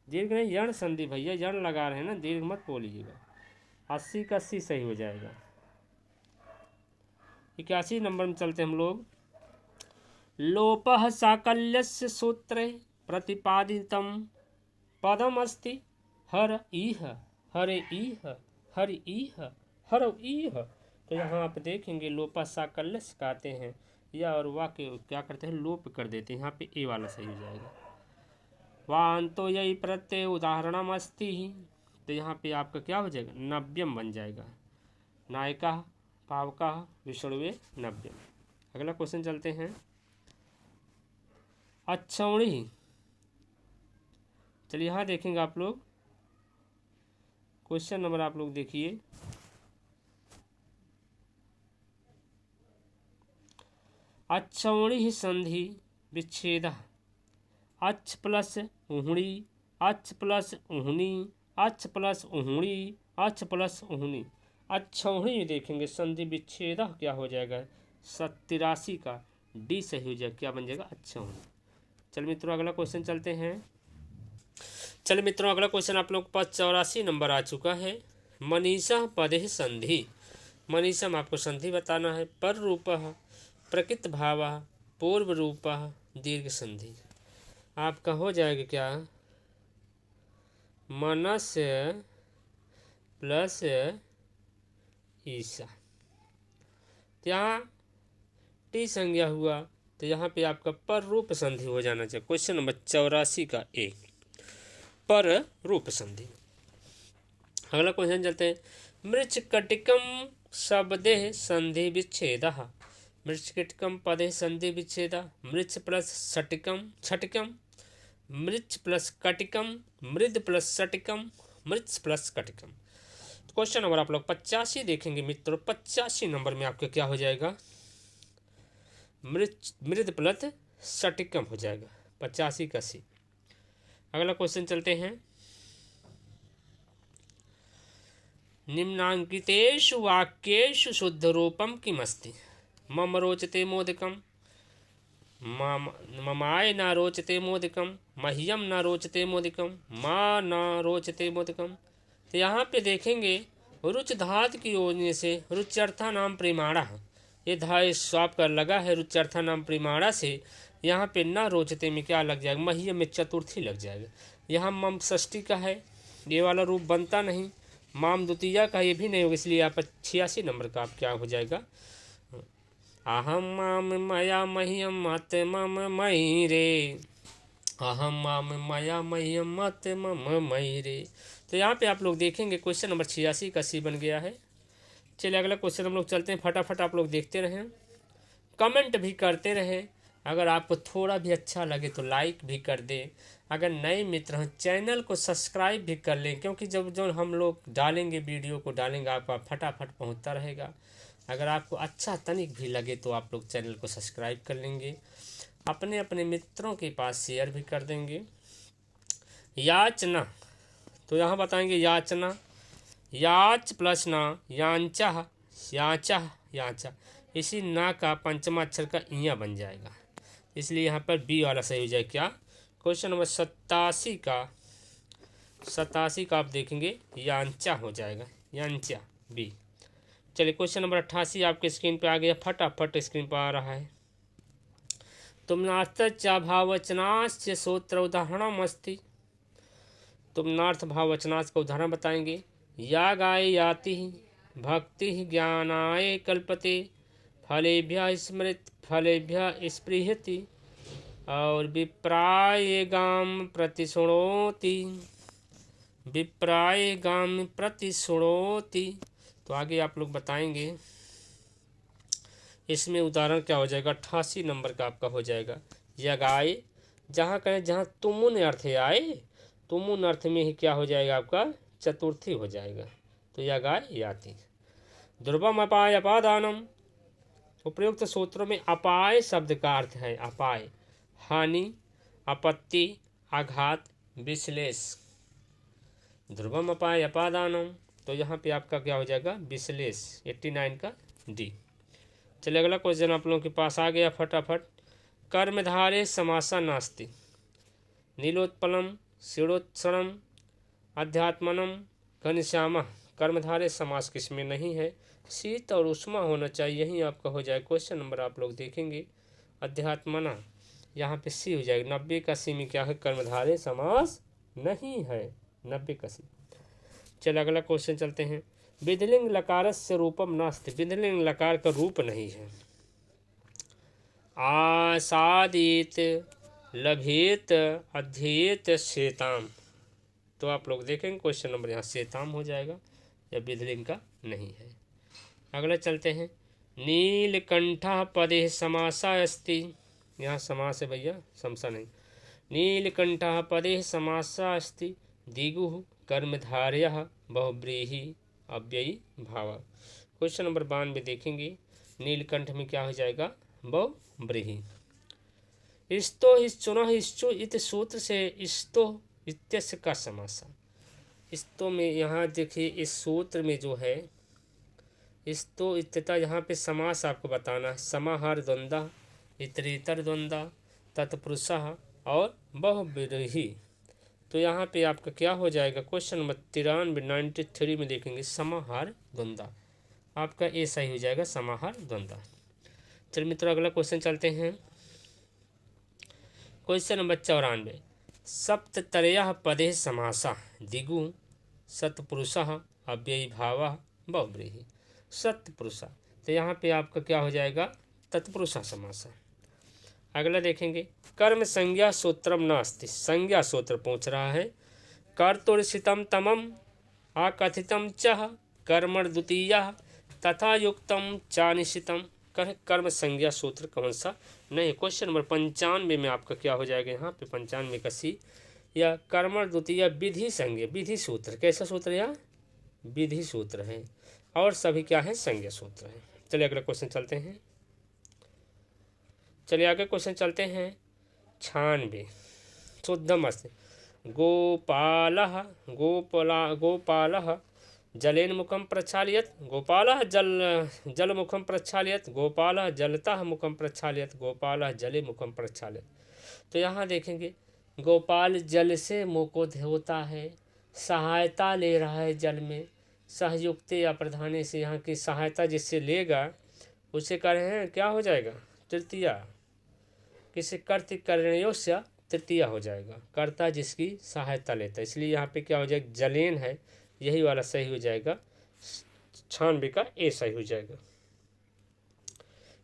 दीर्घ नहीं, यण संधि भैया, यण लगा रहे हैं ना, दीर्घ मत बोलिएगा। 80 का 80 सही हो जाएगा। 81 नंबर में चलते हम लोग। लोपः साकल्यस्य सूत्रे प्रतिपादितं पदम अस्ति हर इह हरे इह हर इह हर इह। तो यहाँ आप देखेंगे लोपः साकल्यस्य कहते हैं, या और वाक्य क्या करते हैं, लोप कर देते हैं। यहाँ पे ए वाला सही हो जाएगा। वान्तो यही प्रत्यय उदाहरणम अस्ति, तो यहाँ पे आपका क्या हो जाएगा, नव्यम बन जाएगा। नायका पावका विष्णुवे नव्यम। अगला क्वेश्चन चलते हैं। अच्छौणी, चलिए यहाँ देखेंगे आप लोग, क्वेश्चन नंबर आप लोग देखिए। अच्छौणी संधि विच्छेद, अच्छ प्लस उहुणी, अच्छ प्लस उहुणी, अच्छ प्लस उहुणी, अच्छ प्लस उहुणी। अच्छौणी देखेंगे संधि विच्छेद क्या हो जाएगा, 83 का डी सही हो जाएगा, क्या बन जाएगा, अच्छौणी। चल मित्रों अगला क्वेश्चन चलते हैं। चल मित्रों अगला क्वेश्चन आप लोग के पास 84 नंबर आ चुका है। मनीषा पदे संधि, मनीषा में आपको संधि बताना है। पर रूपः प्रकृत भावः पूर्व रूपः दीर्घ संधि। आपका हो जाएगा क्या, मनस्य प्लस ईसा। यहाँ टी संज्ञा हुआ, तो यहाँ पे आपका पर रूप संधि हो जाना चाहिए। क्वेश्चन नंबर 84 का ए, पर रूप संधि। अगला क्वेश्चन चलते हैं। मृच्छकटिकम शब्दे संधि विच्छेदः, मृच्छकटिकम पदे संधि विच्छेदः। मृच्छ प्लस षटिकम छटिकम, मृच्छ प्लस कटिकम, मृद प्लस षटिकम, मृच्छ प्लस कटिकम। तो क्वेश्चन नंबर आप लोग 85 देखेंगे मित्रों। 85 नंबर में आपका क्या हो जाएगा, मृद प्लस षटिकम हो जाएगा, 85 का सी। अगला क्वेश्चन चलते हैं। निम्नांकितेषु वाक्येषु शुद्ध रूपम किमस्ति। मम रोचते मोदकम, ममाय न रोचते मोदकम, मह्यम न रोचते मोदकम, माँ न रोचते मोदकम। तो यहाँ पे देखेंगे रुच धातु की योजने से रुच्यर्था नाम प्रेमाणा, ये धाय स्वाप कर लगा है रुच्यर्था नाम प्रेमाणा से। यहाँ पे न रोचते में क्या लग जाएगा, मह्यम में चतुर्थी लग जाएगा। यहाँ मम षष्ठी का है, ये वाला रूप बनता नहीं। माम द्वितीया का ये भी नहीं होगा, इसलिए यहाँ पर 86 नंबर का आप क्या हो जाएगा, अहम माम मया मह्यम मत मम मयि रे, अहम माम मया मह्यम मत मम मयि रे। तो यहाँ पे आप लोग देखेंगे क्वेश्चन नंबर 86 का सी बन गया है। चलिए अगला क्वेश्चन हम लोग चलते हैं। फटाफट आप लोग देखते रहें, कमेंट भी करते रहें। अगर आपको थोड़ा भी अच्छा लगे तो लाइक भी कर दें। अगर नए मित्र हैं चैनल को सब्सक्राइब भी कर लें, क्योंकि जब हम लोग डालेंगे वीडियो को डालेंगे आपका फटाफट पहुंचता रहेगा। अगर आपको अच्छा तनिक भी लगे तो आप लोग चैनल को सब्सक्राइब कर लेंगे, अपने अपने मित्रों के पास शेयर भी कर देंगे। याचना, तो यहाँ बताएंगे याचना, याच प्लस ना, यांचा याचा याचा, इसी ना का पंचमा अक्षर का इया बन जाएगा, इसलिए यहाँ पर बी वाला सही हो जाए। क्या, क्वेश्चन नंबर 87 का आप देखेंगे यांचा हो जाएगा, यांचा बी। चलिए क्वेश्चन नंबर 88 आपके स्क्रीन पे आ गया, फटाफट स्क्रीन पर आ रहा है। तुमनार्थ भाववचनाश्च सूत्र उदाहरणम अस्ति, तुमनार्थ भाववचनाश का उदाहरण बताएंगे। या गाय याति भक्ति ज्ञानाय कल्पते, फलेभ्यः स्मृत फलेभ्यः स्पृहति, और विप्राय गाम प्रतिशृणोति, विप्राय गाम प्रतिशृणोति। तो आगे आप लोग बताएंगे इसमें उदाहरण क्या हो जाएगा, 88 नंबर का आपका हो जाएगा। यगाए, जहाँ कहें जहाँ तुमुन अर्थ है आए, तुमुन अर्थ में ही क्या हो जाएगा आपका चतुर्थी हो जाएगा, तो यगाए याति। ध्रुवम अपाय अपादानम, उपयुक्त सूत्रों में अपाय शब्द का अर्थ है अपाय, हानि, आपत्ति, आघात, विश्लेष। ध्रुवम अपाय अपादानम, तो यहाँ पे आपका क्या हो जाएगा विश्लेष, 89 का डी। चलिए अगला क्वेश्चन आप लोगों के पास आ गया फटाफट। कर्मधारे समासा नास्ति। नीलोत्पलम शीणोत्सणम अध्यात्मनम घनश्यामः। कर्मधारे समास किसमें नहीं है? शीत और उष्मा होना चाहिए, यही आपका हो जाए। क्वेश्चन नंबर आप लोग देखेंगे अध्यात्मना, यहाँ पे सी हो जाएगा। 90 का सी में क्या है? कर्मधारे समास नहीं है। 90 का सी। चल अगला क्वेश्चन चलते हैं। विधिलिंग लकारस्य रूपम नास्ति। विधिलिंग लकार का रूप नहीं है। आसादित लभेत अध्येत श्वेताम। तो आप लोग देखेंगे क्वेश्चन नंबर यहाँ श्वेताम हो जाएगा, या विधिलिंग का नहीं है। अगला चलते हैं। नीलकंठः पदे समासा अस्ति। यहाँ समास है भैया, समसा नहीं। नीलकंठः पदे समासा अस्ति। दिगुः कर्मधारयः बहुव्रीहि अव्ययी भाव। क्वेश्चन नंबर 92 देखेंगे। नीलकंठ में क्या हो जाएगा? बहुव्रीहि। स्तो हिश्चुनः हिश्चु इत सूत्र से स्तो इत्यस्य का समासा। स्तो में यहाँ देखिए, इस सूत्र में जो है स्तो इत्यता, यहाँ पे समास आपको बताना है। समाहार द्वंद्व, इतरेतर द्वंद्व, तत्पुरुषः और बहुव्रीहि। तो यहाँ पे आपका क्या हो जाएगा? क्वेश्चन नंबर 93 में देखेंगे समाहार द्वंद्व, आपका ए सही हो जाएगा, समाहार द्वंद्व। चलिए मित्रों अगला क्वेश्चन चलते हैं। Question number 94। सप्ततरयः पदे समासा। दिगु सत्पुरुषः अव्ययी भावः बहुव्रीहि। सत्पुरुषः, तो यहाँ पे आपका क्या हो जाएगा? तत्पुरुषः समासा। अगला देखेंगे। कर्म संज्ञा सूत्रम नास्ति। संज्ञा सूत्र पूछ रहा है। कर्तुर्षितम तमम आकथितम चह कर्मण द्वितीयः तथा युक्तम चानिशितम। कर्म संज्ञा सूत्र कौन सा नहीं? क्वेश्चन नंबर 95 में आपका क्या हो जाएगा? यहाँ पे 95 का सी। या कर्मण द्वितीय विधि संज्ञा, विधि सूत्र। कैसा सूत्र है? यहाँ विधि सूत्र है, और सभी क्या है? संज्ञा सूत्र है। चलिए अगला क्वेश्चन चलते हैं। चलिए आगे क्वेश्चन चलते हैं। 96 शुद्धम अस्ति। गोपालः जलेन मुखम प्रक्षालयत। गोपालः जलमुखम प्रक्षालयत। गोपालः जलतः मुखम प्रक्षालयत। गोपालः जले मुखम प्रक्षालयत। तो यहाँ देखेंगे गोपाल जल से मुँह को धोता है, सहायता ले रहा है जल में। सहयुक्ते या प्रधाने से यहाँ की सहायता जिससे लेगा उसे कह रहे हैं क्या हो जाएगा? तृतीया। किसी कर्तृ करणयोस्य तृतीया हो जाएगा, कर्ता जिसकी सहायता लेता है। इसलिए यहाँ पे क्या हो जाएगा? जलेन है, यही वाला सही हो जाएगा। 96 का ए सही हो जाएगा।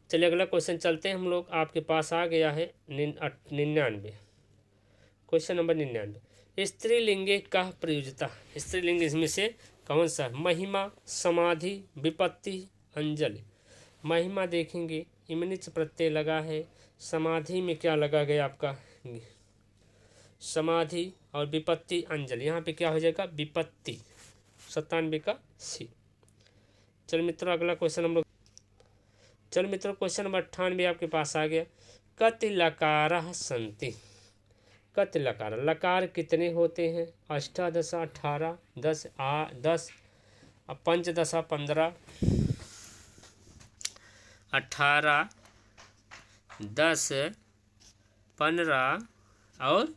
चलिए अगला क्वेश्चन चलते हैं हम लोग। आपके पास आ गया है 99। Question number 99। स्त्रीलिंगे का प्रयुजता। स्त्रीलिंग इसमें से कौन सा? महिमा, समाधि, विपत्ति, अंजलि। महिमा देखेंगे इमनिच प्रत्यय लगा है। समाधि में क्या लगा गया आपका? समाधि। और विपत्ति अंजलि, यहाँ पे क्या हो जाएगा? विपत्ति। 97 का सी। चल मित्रों अगला क्वेश्चन हम लोग। चल मित्रों क्वेश्चन नंबर 98 आपके पास आ गया। कति लकारः सन्ति। कति लकार, लकार कितने होते हैं? अष्टादश 18, 10 पंचदश 15, 18, 10, 15 और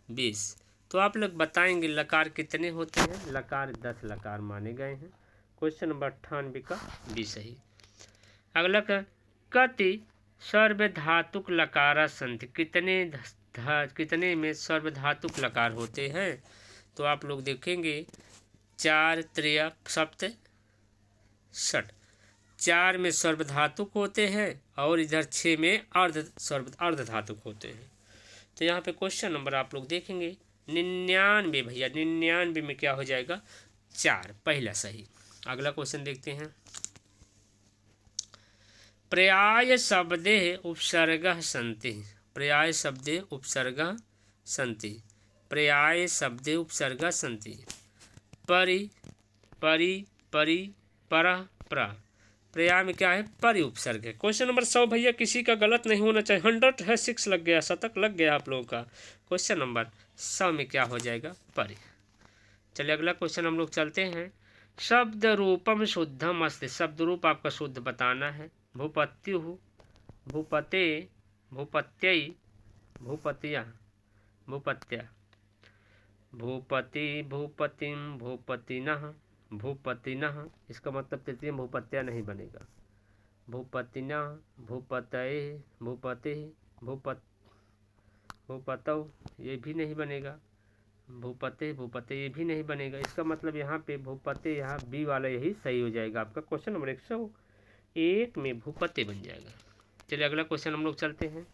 20। तो आप लोग बताएंगे लकार कितने होते हैं? लकार 10 लकार माने गए हैं। क्वेश्चन नंबर 98 का बी सही। अगला का कति सर्वधातुक लकारा संति। कितने में सर्वधातुक लकार होते हैं? तो आप लोग देखेंगे 4 3 सप्त 6। 4 में सर्वधातुक होते हैं और इधर 6 में अर्धधातुक होते हैं। तो यहाँ पे क्वेश्चन नंबर आप लोग देखेंगे 99 भैया। 99 में क्या हो जाएगा? 4 पहला सही। अगला क्वेश्चन देखते हैं। पर्याय शब्दे उपसर्गः सन्ति। पर्याय शब्दे उपसर्गः सन्ति। पर्याय शब्दे उपसर्गः सन्ति। परि परि परि परः प्र। पर्याय में क्या है? परि उपसर्ग है। क्वेश्चन नंबर 100 भैया किसी का गलत नहीं होना चाहिए। 100 है 6 लग गया, शतक लग गया आप लोगों का। क्वेश्चन नंबर 100 में क्या हो जाएगा? परि। चलिए अगला क्वेश्चन हम लोग चलते हैं। शब्द रूपम शुद्धम अस्ति। शब्द रूप आपका शुद्ध बताना है। भूपत्यु भूपते भूपत्यई, भूपतिया, भूपत्या, भूपति, भूपतिम, भूपतिनः, भूपतिनः, इसका मतलब तृतीय भूपत्या नहीं बनेगा। भूपतिना, भूपतये, भूपति, भूपत, भूपतौ, ये भी नहीं बनेगा। भूपते, भूपते, ये भी नहीं बनेगा। इसका मतलब यहाँ पे भूपते, यहाँ बी वाला यही सही हो जाएगा आपका। क्वेश्चन नंबर 101 में भूपते बन जाएगा। चलिए अगला क्वेश्चन हम लोग चलते हैं।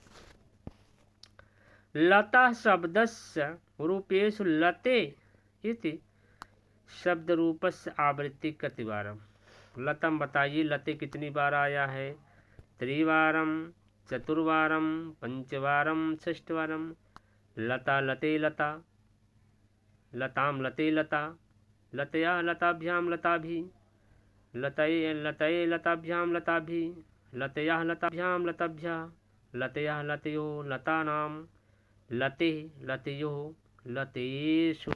लता शब्दस्य रूपेषु लते इति शब्द रूपस्य आवृत्ति कतिवारम। लतम बताइए, लते कितनी बार आया है? त्रिवारम, चतुर्वारम, पंचवारम, षष्ठवारम। लता, लते, लता, लताम, लते, लता, लतया, लताभ्याम, लताभि, लतये, लतये, लताभ्याम, लताभि, लतया, लताभ्याम, लताभ्या, लतया, लतयो, लतानाम, लते, लतयो, लतेषु।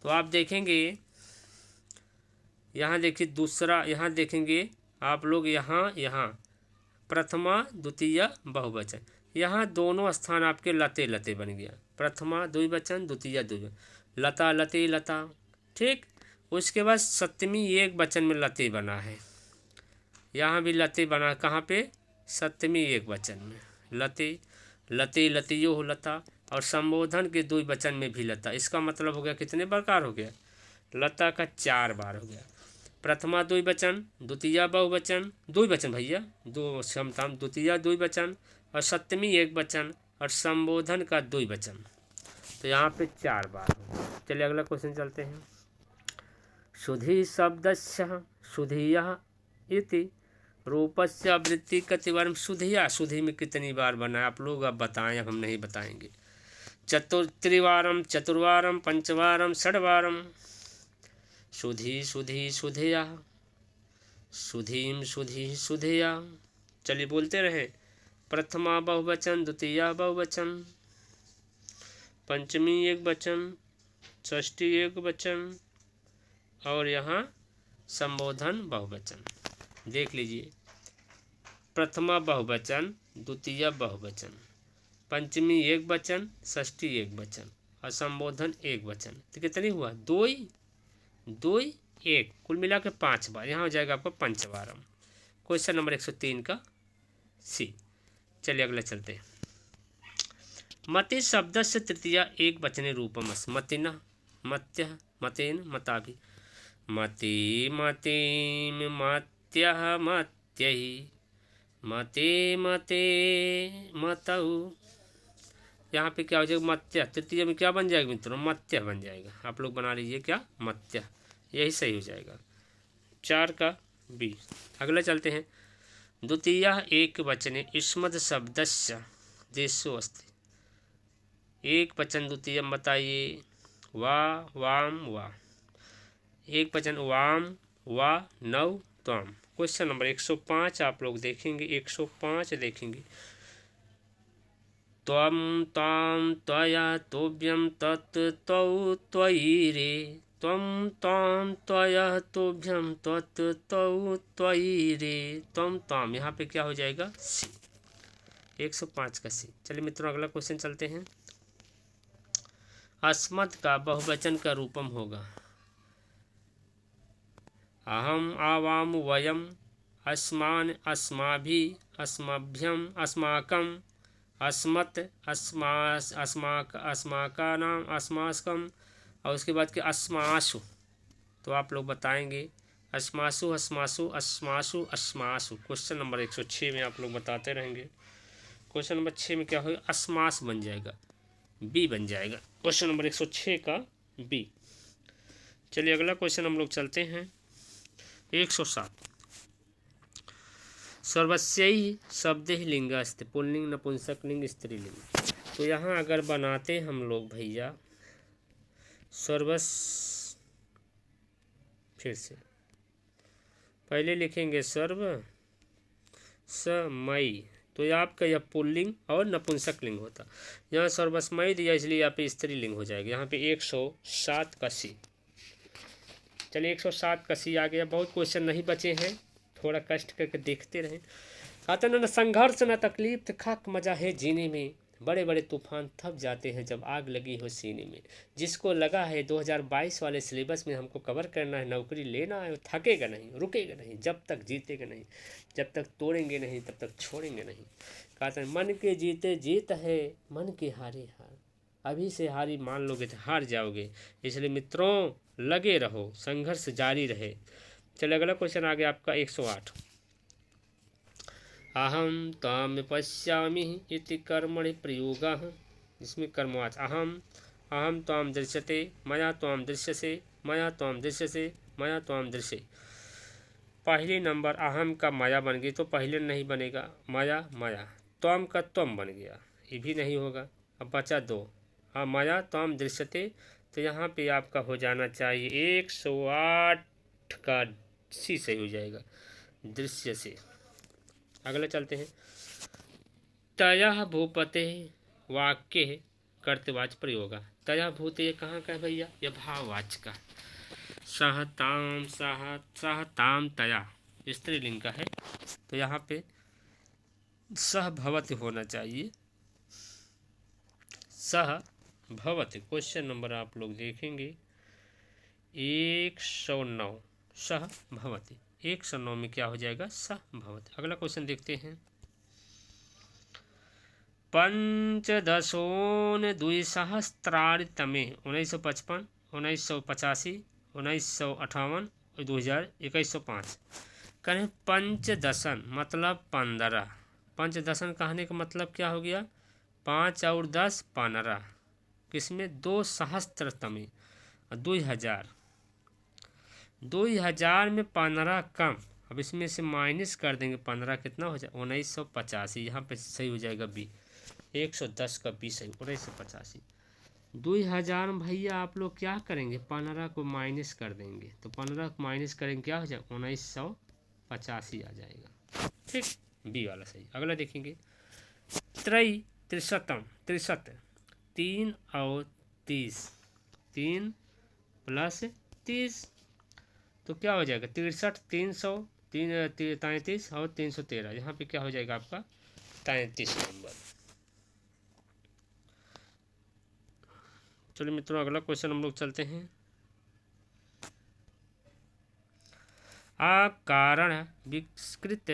तो आप देखेंगे यहाँ, देखिए दूसरा, यहाँ देखेंगे आप लोग, यहाँ प्रथमा द्वितीय बहुवचन, यहाँ दोनों स्थान आपके लते लते बन गया। प्रथमा द्विवचन, द्वितीय द्विवचन, लता, लते, लता, ठीक। उसके बाद सप्तमी एक वचन में लते बना है, यहाँ भी लते बना, कहाँ पे? सप्तमी एक वचन में लते, लते, लतियो, लता। और संबोधन के द्विवचन में भी लता। इसका मतलब हो गया कितने प्रकार हो गया? लता का 4 बार हो गया। प्रथमा द्विवचन, द्वितीय बहुवचन, द्विवचन भैया, दो क्षमता, द्वितीय द्विवचन, और सप्तमी एक वचन, और संबोधन का द्विवचन। तो यहाँ पे 4 बार हो। चलिए अगला क्वेश्चन चलते हैं। सुधी शब्दस्य सुधीयः इति रूपस्य आवृत्ति कतिवारम। सुधिया, सुधी में कितनी बार बना है? आप लोग अब बताएं, हम नहीं बताएंगे। त्रिवारम, चतुर्वारम, पंचवारम, षड्वारम। सुधी, सुधी, सुधिया, सुधीम, सुधी, सुधिया। चलिए बोलते रहे। प्रथमा बहुवचन, द्वितीय बहुवचन, पंचमी एक वचन, षष्ठी एक वचन, और यहाँ संबोधन बहुवचन। देख लीजिए, प्रथमा बहुवचन, द्वितीय बहुवचन, पंचमी एक वचन, षष्ठी एक वचन, और संबोधन एक वचन। तो कितनी हुआ? 2 2 1, कुल मिला के 5 बार। यहाँ हो जाएगा आपका पंचवारम। क्वेश्चन नंबर 103 का सी। चलिए अगला चलते हैं। मति शब्द से तृतीय एक वचने रूपम। मतिना, मत्य, मतेन, मताभि, मति, मतिम, मत्यः, मत्यहि, मते, मते, मतौ। यहाँ पे क्या हो जाएगा? मत्य। तृतीय में क्या बन जाएगा मित्रों? मत्य बन जाएगा। आप लोग बना लीजिए क्या? मत्य, यही सही हो जाएगा। 4 का बी। अगला चलते हैं। द्वितीय एक वचने युष्मद् शब्दस्य देशो अस्ति। एक वचन द्वितीय बताइए। वा, वाम, वा। एक वचन वाम, वा, नौ, त्वाम। क्वेश्चन नंबर 105 आप लोग देखेंगे। 105 देखेंगे। त्वं, तां, त्वया, तोभ्यं, तत्, त्वौ, त्वयि रे। त्वं, तां, त्वया, तोभ्यं, तत्, त्वौ, त्वयि रे। त्वं, ताम, यहाँ पे क्या हो जाएगा? सी। 105 का सी। चलिए मित्रों अगला क्वेश्चन चलते हैं। अस्मत् का बहुवचन का रूपम होगा। अहम, आवाम, वयम, अस्मान्, अस्माभिः, अस्मभ्यम, अस्माकं, अस्मत्, अस्मास, अस्माक, अस्माकानां, अस्माकं, और उसके बाद के अस्मासु। तो आप लोग बताएंगे अस्मासु, अस्मासु, अस्मासु, अस्मासु। क्वेश्चन नंबर 106 में आप लोग बताते रहेंगे। क्वेश्चन नंबर 6 में क्या होगा? अस्मास बन जाएगा, बी बन जाएगा। क्वेश्चन नंबर 106 का बी। चलिए अगला क्वेश्चन हम लोग चलते हैं। 107। सर्वस्यैः शब्दैः लिंगस्ते। पुल्लिंग, नपुंसक लिंग, स्त्रीलिंग। तो यहाँ अगर बनाते हम लोग भैया सर्वस, फिर से पहले लिखेंगे सर्व समयी, तो ये आपका यह पुल्लिंग और नपुंसक लिंग होता। यहाँ सर्वस्मयी दिया इसलिए यहाँ पे स्त्रीलिंग हो जाएगा। यहाँ पे 107 का सी। चलिए 107 का सी आ गया। बहुत क्वेश्चन नहीं बचे हैं, थोड़ा कष्ट करके देखते रहें। आता न संघर्ष न तकलीफ खाक मजा है जीने में, बड़े बड़े तूफान थप जाते हैं जब आग लगी हो सीने में। जिसको लगा है 2022 वाले सिलेबस में हमको कवर करना है, नौकरी लेना है, वो थकेगा नहीं, रुकेगा नहीं, जब तक जीतेगा नहीं, जब तक तोड़ेंगे नहीं तब तक छोड़ेंगे नहीं। कहते हैं मन के जीते जीत है, मन के हारे हार। अभी से हारी मान लोगे तो हार जाओगे, इसलिए मित्रों लगे रहो, संघर्ष जारी रहे। चलिए अगला क्वेश्चन आ गया आपका 108। अहम ताम पश्यामि इति कर्मणि प्रयोगः, जिसमें कर्मवाच अहम, अहम त्वाम दृश्यते, मया त्वाम दृश्यसे, मया त्वाम दृश्यसे, मया त्वाम दृश्य। पहले नंबर अहम का माया बन गई तो पहले नहीं बनेगा, माया माया। त्वम का त्वम बन गया, ये भी नहीं होगा। अब बचा दो, हाँ माया त्वम दृश्यते, तो यहाँ पे आपका हो जाना चाहिए 108 का सी सही हो जाएगा, दृश्य से। अगला चलते हैं। तयः भूपते वाक्य कर्तवाच प्रयोग। तयः भूते ये कहाँ का है भैया, यह भाववाच का। सहताम सहताम तया स्त्रीलिंग का है, तो यहाँ पे सह भवति होना चाहिए, सह भवति। क्वेश्चन नंबर आप लोग देखेंगे 109, सह भवति 109 में क्या हो जाएगा, सह भवति। अगला क्वेश्चन देखते हैं। पंचदशोन द्विसहस्त्राणि तमे 1955, 1985, 1958 और 2000 2105। कहें पंचदशन मतलब 15। पंचदशन कहने का मतलब क्या हो गया, 5 और 10 15। किसमें, 2 सहस्त्रतमे 2000, 2000 में 15 कम। अब इसमें से माइनस कर देंगे, 15 कितना हो जाए 1985। यहाँ पे सही हो जाएगा बी, 110 का बी सही, 1985। 2000 में भैया आप लोग क्या करेंगे, 15 को माइनस कर देंगे, तो 15 को माइनस करेंगे क्या हो जाए 1985 आ जाएगा, ठीक, बी वाला सही। अगला देखेंगे। त्रिशतम 63, 3 और 30, 3 प्लस 30, तो क्या हो जाएगा 63, 300, 33 और 313। यहाँ पे क्या हो जाएगा आपका 33 नंबर। चलिए मित्रों अगला क्वेश्चन हम लोग चलते हैं। अकारण विस्कृत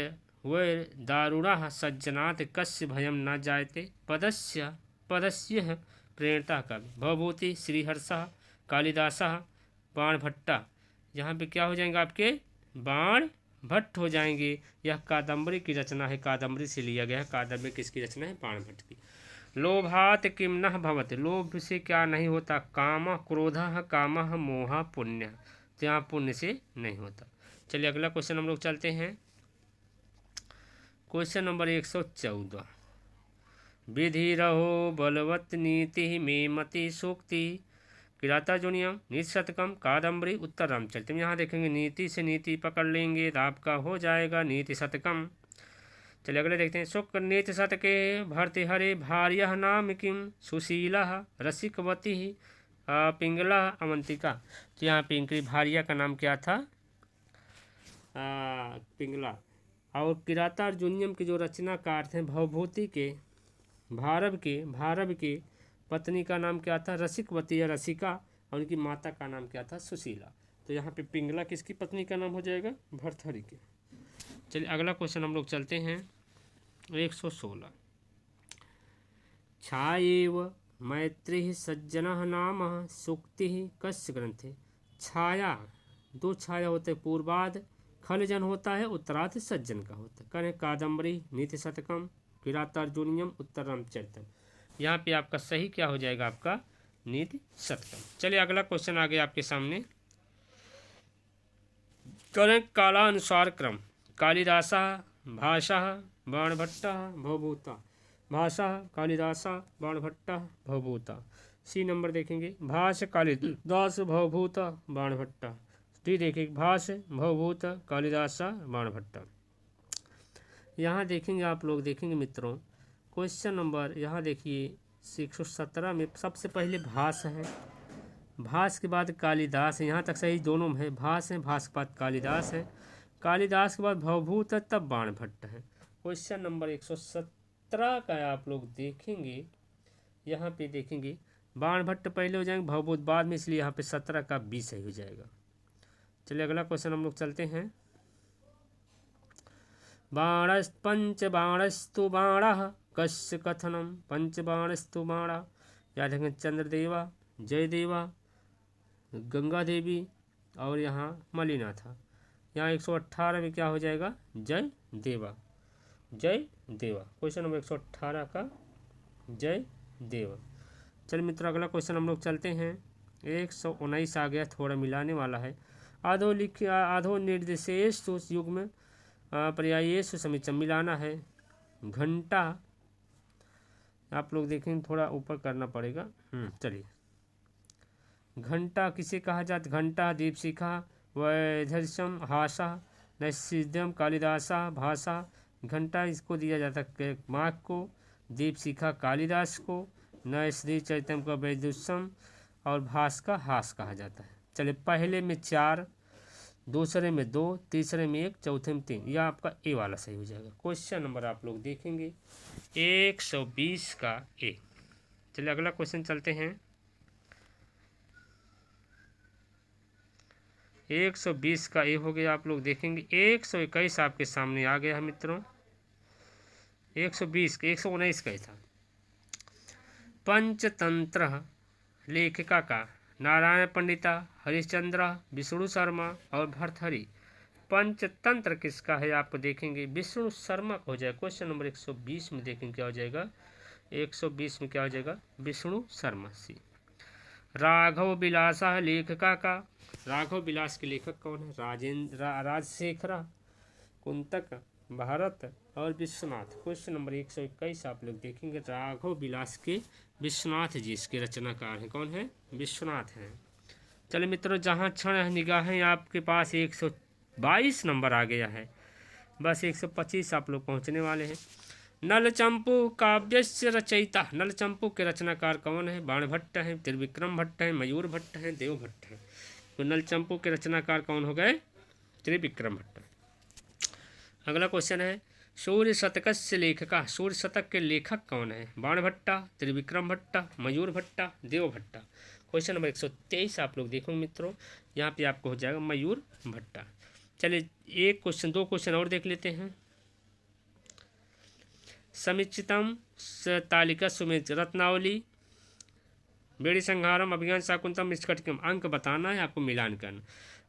वै दारुणः सज्जनात् कस्य भयं न जायते, पदस्य पदस्य प्रेरणता का भवभूति श्रीहर्षः कालिदासः बाणभट्टः। यहाँ पे क्या हो जाएंगे आपके बाण भट्ट हो जाएंगे। यह कादम्बरी की रचना है, कादम्बरी से लिया गया है। कादम्बरी किसकी रचना है, बाण भट्ट की। लोभात किम न भवति, लोभ से क्या नहीं होता, काम क्रोधः कामः मोह पुण्य, तो यहाँ पुण्य से नहीं होता। चलिए अगला क्वेश्चन हम लोग चलते हैं। Question number 114। विधि रहो बलवत नीति में मति सूक्ति, किरातार्जुनीयम नीति शतकम कादम्बरी उत्तर रामचरितम। यहाँ देखेंगे नीति से नीति पकड़ लेंगे तो आपका हो जाएगा नीति शतकम। चलिए अगले देखते हैं। शुक्र नीति शतके भर्तृहरे भार्य नाम किम, सुशीला रसिकवती पिंगला अवंतिका। तो यहाँ पिंगली भार्या का नाम क्या था, पिंगला। और किरातार्जुनीयम के जो रचनाकार थे भवभूति के, भारव के पत्नी का नाम क्या था, रसिकवती या रसिका, और उनकी माता का नाम क्या था, सुशीला। तो यहाँ पे पिंगला किसकी पत्नी का नाम हो जाएगा, भर्तृहरि के। चलिए अगला क्वेश्चन हम लोग चलते हैं 116। छाएव मैत्री सज्जनः नाम सूक्ति कस्य ग्रंथे। छाया, 2 छाया होते हैं, पूर्वाद खलजन होता है, उत्तरार्ध सज्जन का होता है। करें कादम्बरी नीति शतकम किरातार्जुनीयम उत्तर रामचरितम। यहाँ पे आपका सही क्या हो जाएगा, आपका नीति शतकम। चलिए अगला क्वेश्चन आ गया आपके सामने। करें कालानुसार क्रम, कालिदासा भाषा बाणभट्टा भवभूता, भाषा कालिदासा बाणभट्टा भवभूता। सी नंबर देखेंगे, भाष कालिदास भवभूता बाणभट्टा। डी देखेंगे, भाष भवभूत कालिदासा बाणभट्टा। यहाँ देखेंगे आप लोग, देखेंगे मित्रों क्वेश्चन नंबर, यहाँ देखिए 117 में सबसे पहले भाष है, भाष के बाद कालिदास है, यहाँ तक सही दोनों में है। भाष है, भाष के बाद कालिदास है, कालिदास के बाद भवभूत है, तब बाणभट्ट है। क्वेश्चन नंबर 117 का आप लोग देखेंगे, यहाँ पे देखेंगे बाणभट्ट पहले हो जाएंगे, भवभूत बाद में, इसलिए यहाँ पे 17 का 20 सही हो जाएगा। चलिए अगला क्वेश्चन हम लोग चलते हैं। बाणस् पंच बाणस्तु बाणः कस्य कथनम, पंच बाणस्तु बाणा, याद रखें चंद्रदेवा, जयदेवा, गंगा देवी और यहाँ मलिना था। यहाँ 118 में क्या हो जाएगा, जय देवा, जय देवा। क्वेश्चन नंबर 118 का जय देवा। चलिए मित्रों अगला क्वेश्चन हम लोग चलते हैं। 119 आ गया, थोड़ा मिलाने वाला है। आधो निर्देशेश युग में पर्यायेश समीचम मिलाना है। घंटा आप लोग देखेंगे, थोड़ा ऊपर करना पड़ेगा। चलिए, घंटा किसे कहा जाता, घंटा दीपशिखा वैधर्षम हासा नैषधम कालिदासा भाषा। घंटा इसको दिया जाता है माघ को, दीपशिखा कालिदास को, नैषधि चैतम का वैदुष्यम और भास का हास कहा जाता है। चलिए पहले में 4, दूसरे में 2, तीसरे में 1, चौथे में 3, यह आपका ए वाला सही हो जाएगा। क्वेश्चन नंबर आप लोग देखेंगे 120 का ए। चलिए अगला क्वेश्चन चलते हैं। 120 का ए हो गया, आप लोग देखेंगे 121 आपके सामने आ गया है मित्रों। 120 का 119 का ही था। पंचतंत्र लेखिका का नारायण पंडिता, हरिश्चंद्र, विष्णु शर्मा और भर्तहरि। पंचतंत्र किसका है आपको देखेंगे, विष्णु शर्मा का हो जाएगा। क्वेश्चन नंबर 120 में देखेंगे क्या हो जाएगा, 120 में क्या हो जाएगा, विष्णु शर्मा सी। राघव विलासा लेखिका का, राघव विलास के लेखक कौन है, राजशेखरा, कुंतक, भारत और विश्वनाथ। क्वेश्चन नंबर 121 आप लोग देखेंगे, राघव विलास के विश्वनाथ जी इसके रचनाकार हैं। कौन है, विश्वनाथ हैं। चलिए मित्रों, जहाँ क्षण निगाहें आपके पास 122 नंबर आ गया है, बस 125 आप लोग पहुँचने वाले हैं। नलचंपू काव्यस्य रचयिता, नलचंपू के रचनाकार कौन है, बाणभट्ट हैं, त्रिविक्रम भट्ट हैं, मयूर भट्ट हैं, देव भट्ट हैं। तो नलचंपू के रचनाकार कौन हो गए, त्रिविक्रम भट्ट। अगला क्वेश्चन है, सूर्य शतकस्य लेखका, सूर्य शतक के लेखक कौन है, बाणभट्टा, त्रिविक्रम भट्टा, मयूर भट्टा, देव भट्टा। क्वेश्चन नंबर 123 आप लोग देखो मित्रों, यहाँ पे आपको हो जाएगा मयूर भट्टा। चलिए एक क्वेश्चन, 2 क्वेश्चन और देख लेते हैं। समीक्षितम तालिका सुमित रत्नावली, बेड़ी संहारम, अभिज्ञान शाकुंतम, निष्कटकम। अंक बताना है आपको, मिलान करना।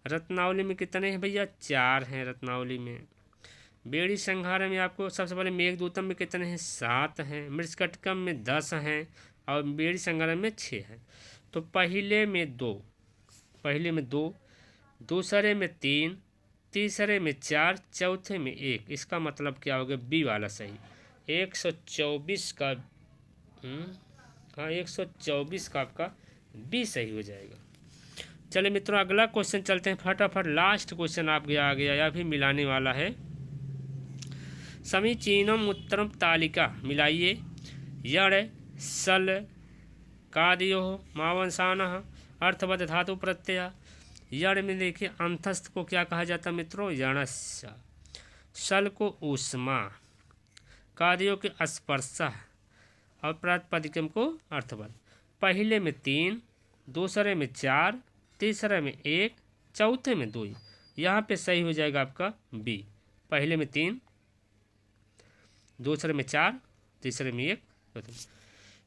रत्नावली में कितने हैं भैया, 4 हैं रत्नावली में। बेड़ी संहार में आपको सबसे पहले मेघदूतम में कितने हैं, 7 हैं। मृषकटकम में 10 हैं और बेड़ी संहार में 6 हैं। तो पहले में 2, दूसरे में 3, तीसरे में 4, चौथे में 1। इसका मतलब क्या हो गया, बी वाला सही। 124 का 124 का आपका बी सही हो जाएगा। चलिए मित्रों अगला क्वेश्चन चलते हैं फटाफट। लास्ट क्वेश्चन आप गया आ गया, या भी मिलाने वाला है। समीचीनम उत्तरम तालिका मिलाइए। यण सल कादियो मावंसान अर्थवद धातु प्रत्यय। यण में देखिए अंतस्थ को क्या कहा जाता है मित्रों, यणस्य। सल को ऊष्मा, कादियों के स्पर्श और प्रातिपदिकम को अर्थवद। पहले में 3, दूसरे में 4, तीसरे में 1, चौथे में 2। यहाँ पे सही हो जाएगा आपका बी। पहले में 3, दूसरे में 4, तीसरे में 1।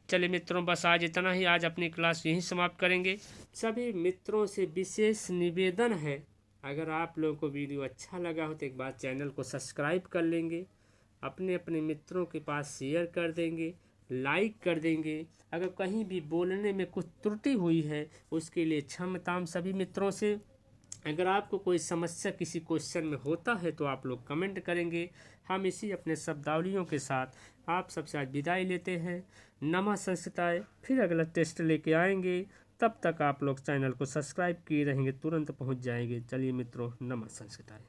चलिए मित्रों बस आज इतना ही। आज अपनी क्लास यहीं समाप्त करेंगे। सभी मित्रों से विशेष निवेदन है, अगर आप लोगों को वीडियो अच्छा लगा हो तो एक बार चैनल को सब्सक्राइब कर लेंगे, अपने अपने मित्रों के पास शेयर कर देंगे, लाइक कर देंगे। अगर कहीं भी बोलने में कुछ त्रुटि हुई है उसके लिए क्षमताम सभी मित्रों से। अगर आपको कोई समस्या किसी क्वेश्चन में होता है तो आप लोग कमेंट करेंगे। हम इसी अपने शब्दावलियों के साथ आप सबसे आज विदाई लेते हैं। नमः संस्कृताय, फिर अगला टेस्ट लेके आएंगे। तब तक आप लोग चैनल को सब्सक्राइब किए रहेंगे, तुरंत पहुंच जाएंगे। चलिए मित्रों, नमः संस्कृताय।